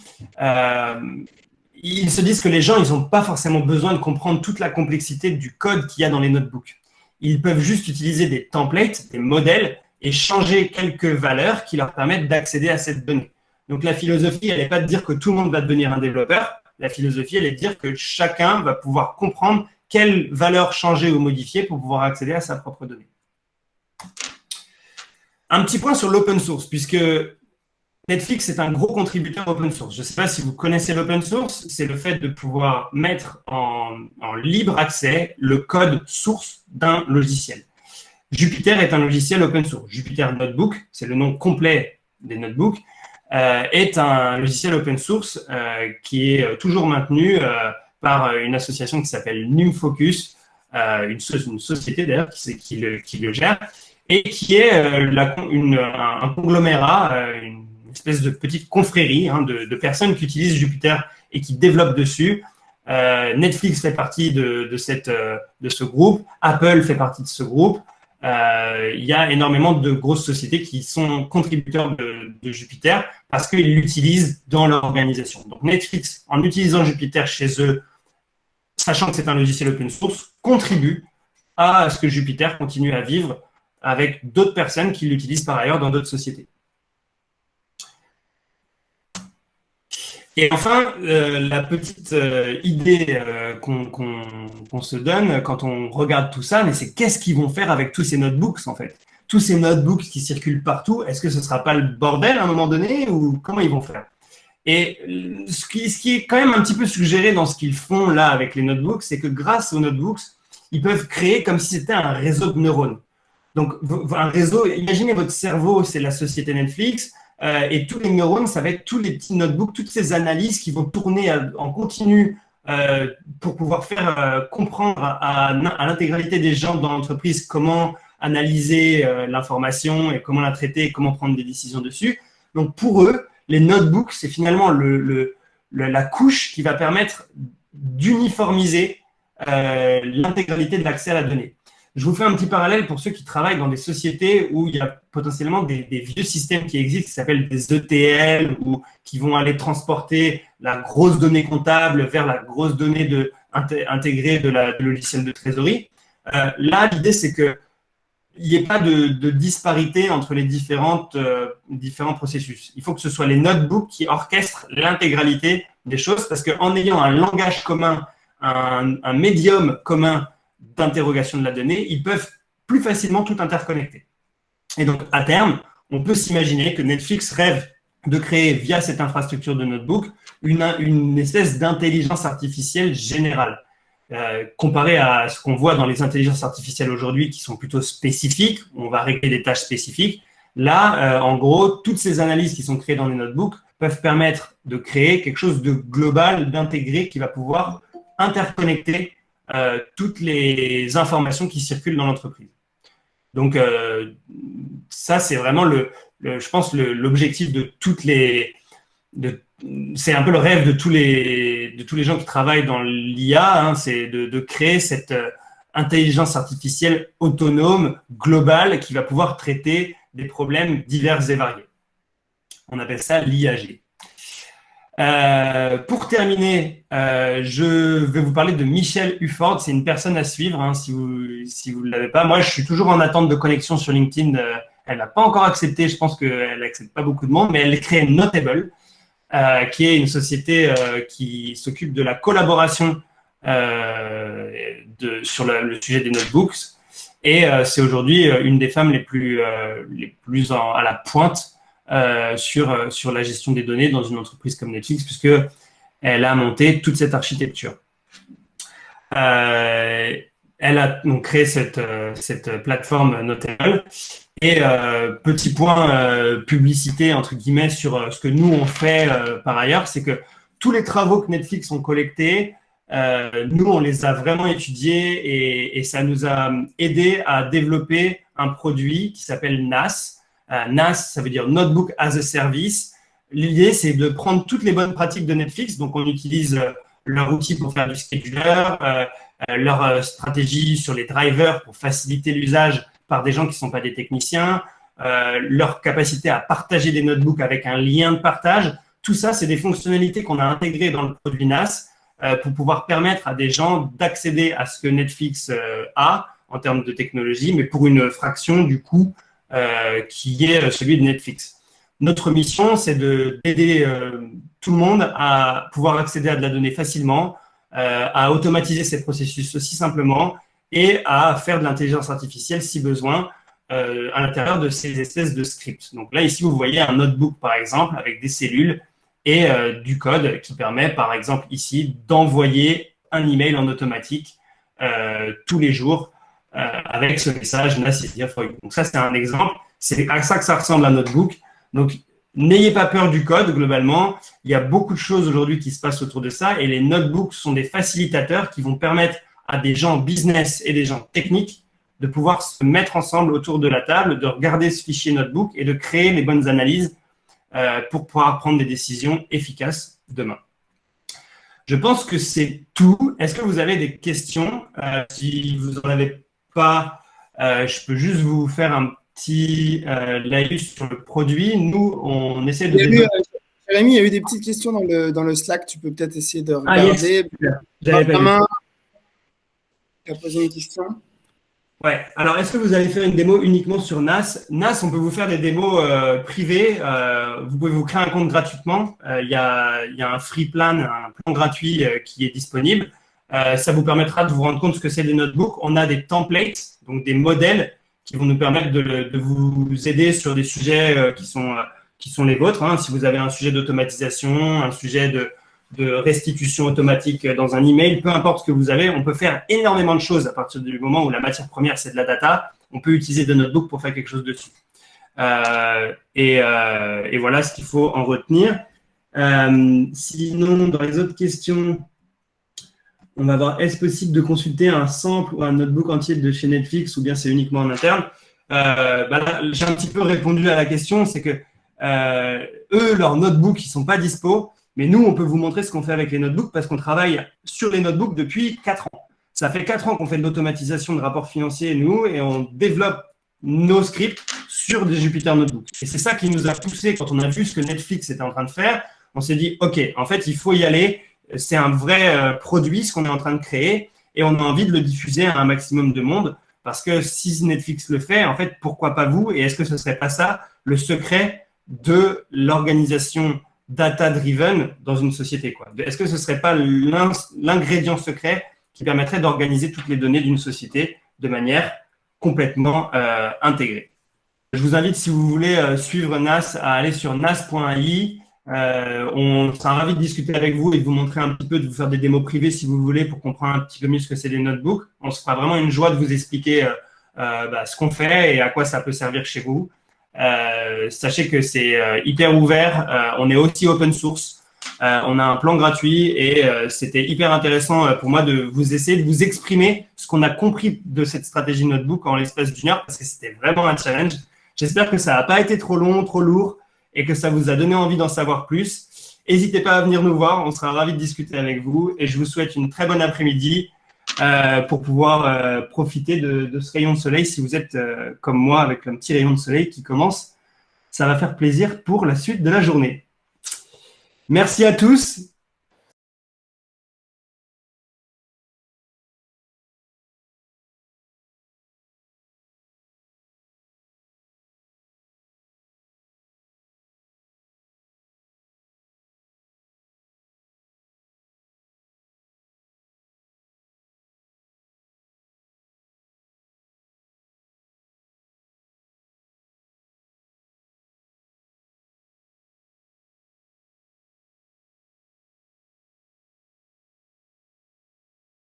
Ils se disent que les gens, ils n'ont pas forcément besoin de comprendre toute la complexité du code qu'il y a dans les notebooks. Ils peuvent juste utiliser des templates, des modèles, et changer quelques valeurs qui leur permettent d'accéder à cette donnée. Donc la philosophie, elle n'est pas de dire que tout le monde va devenir un développeur. La philosophie, elle est de dire que chacun va pouvoir comprendre quelle valeur changer ou modifier pour pouvoir accéder à sa propre donnée. Un petit point sur l'open source, puisque Netflix est un gros contributeur open source. Je ne sais pas si vous connaissez l'open source, c'est le fait de pouvoir mettre en libre accès le code source d'un logiciel. Jupyter est un logiciel open source. Jupyter Notebook, c'est le nom complet des notebooks, est un logiciel open source qui est toujours maintenu par une association qui s'appelle NumFocus, une société d'ailleurs qui le gère, et qui est un conglomérat, une espèce de petite confrérie de personnes qui utilisent Jupyter et qui développent dessus. Netflix fait partie de ce groupe, Apple fait partie de ce groupe. Il y a énormément de grosses sociétés qui sont contributeurs de Jupyter parce qu'ils l'utilisent dans leur organisation. Donc Netflix, en utilisant Jupyter chez eux, sachant que c'est un logiciel open source, contribue à ce que Jupyter continue à vivre avec d'autres personnes qui l'utilisent par ailleurs dans d'autres sociétés. Et enfin, la petite idée qu'on se donne quand on regarde tout ça, mais c'est qu'est-ce qu'ils vont faire avec tous ces notebooks en fait? Tous ces notebooks qui circulent partout, est-ce que ce ne sera pas le bordel à un moment donné ou comment ils vont faire? Et ce qui est quand même un petit peu suggéré dans ce qu'ils font là avec les notebooks, c'est que grâce aux notebooks, ils peuvent créer comme si c'était un réseau de neurones. Donc, un réseau, imaginez votre cerveau, c'est la société Netflix, et tous les neurones, ça va être tous les petits notebooks, toutes ces analyses qui vont tourner en continu pour pouvoir faire comprendre à l'intégralité des gens dans l'entreprise comment analyser l'information et comment la traiter et comment prendre des décisions dessus. Donc, pour eux, les notebooks, c'est finalement la couche qui va permettre d'uniformiser l'intégralité de l'accès à la donnée. Je vous fais un petit parallèle pour ceux qui travaillent dans des sociétés où il y a potentiellement des vieux systèmes qui existent, qui s'appellent des ETL, ou qui vont aller transporter la grosse donnée comptable vers la grosse donnée intégrée de logiciel de trésorerie. Là, l'idée, c'est qu'il n'y ait pas de disparité entre les différents processus. Il faut que ce soit les notebooks qui orchestrent l'intégralité des choses, parce qu'en ayant un langage commun, un médium commun d'interrogation de la donnée, ils peuvent plus facilement tout interconnecter. Et donc, à terme, on peut s'imaginer que Netflix rêve de créer, via cette infrastructure de notebook, une espèce d'intelligence artificielle générale. Comparé à ce qu'on voit dans les intelligences artificielles aujourd'hui, qui sont plutôt spécifiques, où on va régler des tâches spécifiques. Là, en gros, toutes ces analyses qui sont créées dans les notebooks peuvent permettre de créer quelque chose de global, d'intégré, qui va pouvoir interconnecter toutes les informations qui circulent dans l'entreprise. Donc, ça, c'est vraiment, je pense, l'objectif de toutes les… c'est un peu le rêve de tous les gens qui travaillent dans l'IA, hein, c'est de créer cette intelligence artificielle autonome, globale, qui va pouvoir traiter des problèmes divers et variés. On appelle ça l'IAG. Pour terminer, je vais vous parler de Michelle Ufford. C'est une personne à suivre, hein, si vous ne l'avez pas. Moi, je suis toujours en attente de connexion sur LinkedIn. Elle n'a pas encore accepté. Je pense qu'elle n'accepte pas beaucoup de monde, mais elle a créé Notable, qui est une société qui s'occupe de la collaboration sur le sujet des notebooks. Et c'est aujourd'hui une des femmes les plus à la pointe sur la gestion des données dans une entreprise comme Netflix, puisqu'elle a monté toute cette architecture. Elle a donc créé cette plateforme Notable. Et petit point publicité, entre guillemets, sur ce que nous, on fait par ailleurs, c'est que tous les travaux que Netflix ont collectés, nous, on les a vraiment étudiés et ça nous a aidé à développer un produit qui s'appelle NAS. NAS, ça veut dire Notebook as a Service. L'idée, c'est de prendre toutes les bonnes pratiques de Netflix. Donc, on utilise leur outil pour faire du scheduler, leur stratégie sur les drivers pour faciliter l'usage par des gens qui ne sont pas des techniciens, leur capacité à partager des notebooks avec un lien de partage. Tout ça, c'est des fonctionnalités qu'on a intégrées dans le produit NAS pour pouvoir permettre à des gens d'accéder à ce que Netflix a en termes de technologie, mais pour une fraction du coût qui est celui de Netflix. Notre mission, c'est d'aider tout le monde à pouvoir accéder à de la donnée facilement, à automatiser ces processus aussi simplement et à faire de l'intelligence artificielle si besoin à l'intérieur de ces espèces de scripts. Donc là, ici, vous voyez un notebook, par exemple, avec des cellules et du code qui permet, par exemple, ici, d'envoyer un email en automatique tous les jours avec ce message « NAS is here for you ». Donc ça, c'est un exemple. C'est à ça que ça ressemble un notebook. Donc, n'ayez pas peur du code, globalement. Il y a beaucoup de choses aujourd'hui qui se passent autour de ça et les notebooks sont des facilitateurs qui vont permettre à des gens business et des gens techniques de pouvoir se mettre ensemble autour de la table, de regarder ce fichier notebook et de créer les bonnes analyses pour pouvoir prendre des décisions efficaces demain. Je pense que c'est tout. Est-ce que vous avez des questions? Si vous n'en avez pas, je peux juste vous faire un petit laïus sur le produit. Nous, on essaie de… Jérémy, il y a eu des petites questions dans le Slack. Tu peux peut-être essayer de regarder. Benjamin a posé une question. Ouais. Alors, est-ce que vous allez faire une démo uniquement sur NAS? NAS, on peut vous faire des démos privées. Vous pouvez vous créer un compte gratuitement. Il y a un free plan, un plan gratuit qui est disponible. Ça vous permettra de vous rendre compte ce que c'est des notebooks. On a des templates, donc des modèles qui vont nous permettre de vous aider sur des sujets qui sont les vôtres. Hein. Si vous avez un sujet d'automatisation, un sujet de restitution automatique dans un email, peu importe ce que vous avez, on peut faire énormément de choses à partir du moment où la matière première, c'est de la data. On peut utiliser des notebooks pour faire quelque chose dessus. Et voilà ce qu'il faut en retenir. Sinon, dans les autres questions, on va voir, est-ce possible de consulter un sample ou un notebook entier de chez Netflix ou bien c'est uniquement en interne? Là, j'ai un petit peu répondu à la question, c'est que eux, leurs notebooks, ils ne sont pas dispo. Mais nous, on peut vous montrer ce qu'on fait avec les notebooks parce qu'on travaille sur les notebooks depuis 4 ans. Ça fait 4 ans qu'on fait de l'automatisation de rapports financiers, nous, et on développe nos scripts sur des Jupyter Notebooks. Et c'est ça qui nous a poussé, quand on a vu ce que Netflix était en train de faire, on s'est dit, OK, en fait, il faut y aller. C'est un vrai produit, ce qu'on est en train de créer, et on a envie de le diffuser à un maximum de monde parce que si Netflix le fait, en fait, pourquoi pas vous? Et est-ce que ce ne serait pas ça le secret de l'organisation data-driven dans une société, quoi? Est-ce que ce ne serait pas l'ingrédient secret qui permettrait d'organiser toutes les données d'une société de manière complètement intégrée? Je vous invite, si vous voulez suivre NAS, à aller sur nas.ai. On sera ravis de discuter avec vous et de vous montrer un petit peu, de vous faire des démos privées si vous voulez pour comprendre un petit peu mieux ce que c'est les notebooks. On se fera vraiment une joie de vous expliquer ce qu'on fait et à quoi ça peut servir chez vous. Sachez que c'est hyper ouvert, on est aussi open source, on a un plan gratuit et c'était hyper intéressant pour moi de vous essayer de vous exprimer ce qu'on a compris de cette stratégie notebook en l'espace d'une heure parce que c'était vraiment un challenge. J'espère que ça n'a pas été trop long, trop lourd et que ça vous a donné envie d'en savoir plus. N'hésitez pas à venir nous voir, on sera ravis de discuter avec vous et je vous souhaite une très bonne après-midi pour pouvoir profiter de ce rayon de soleil. Si vous êtes comme moi avec un petit rayon de soleil qui commence, ça va faire plaisir pour la suite de la journée. Merci à tous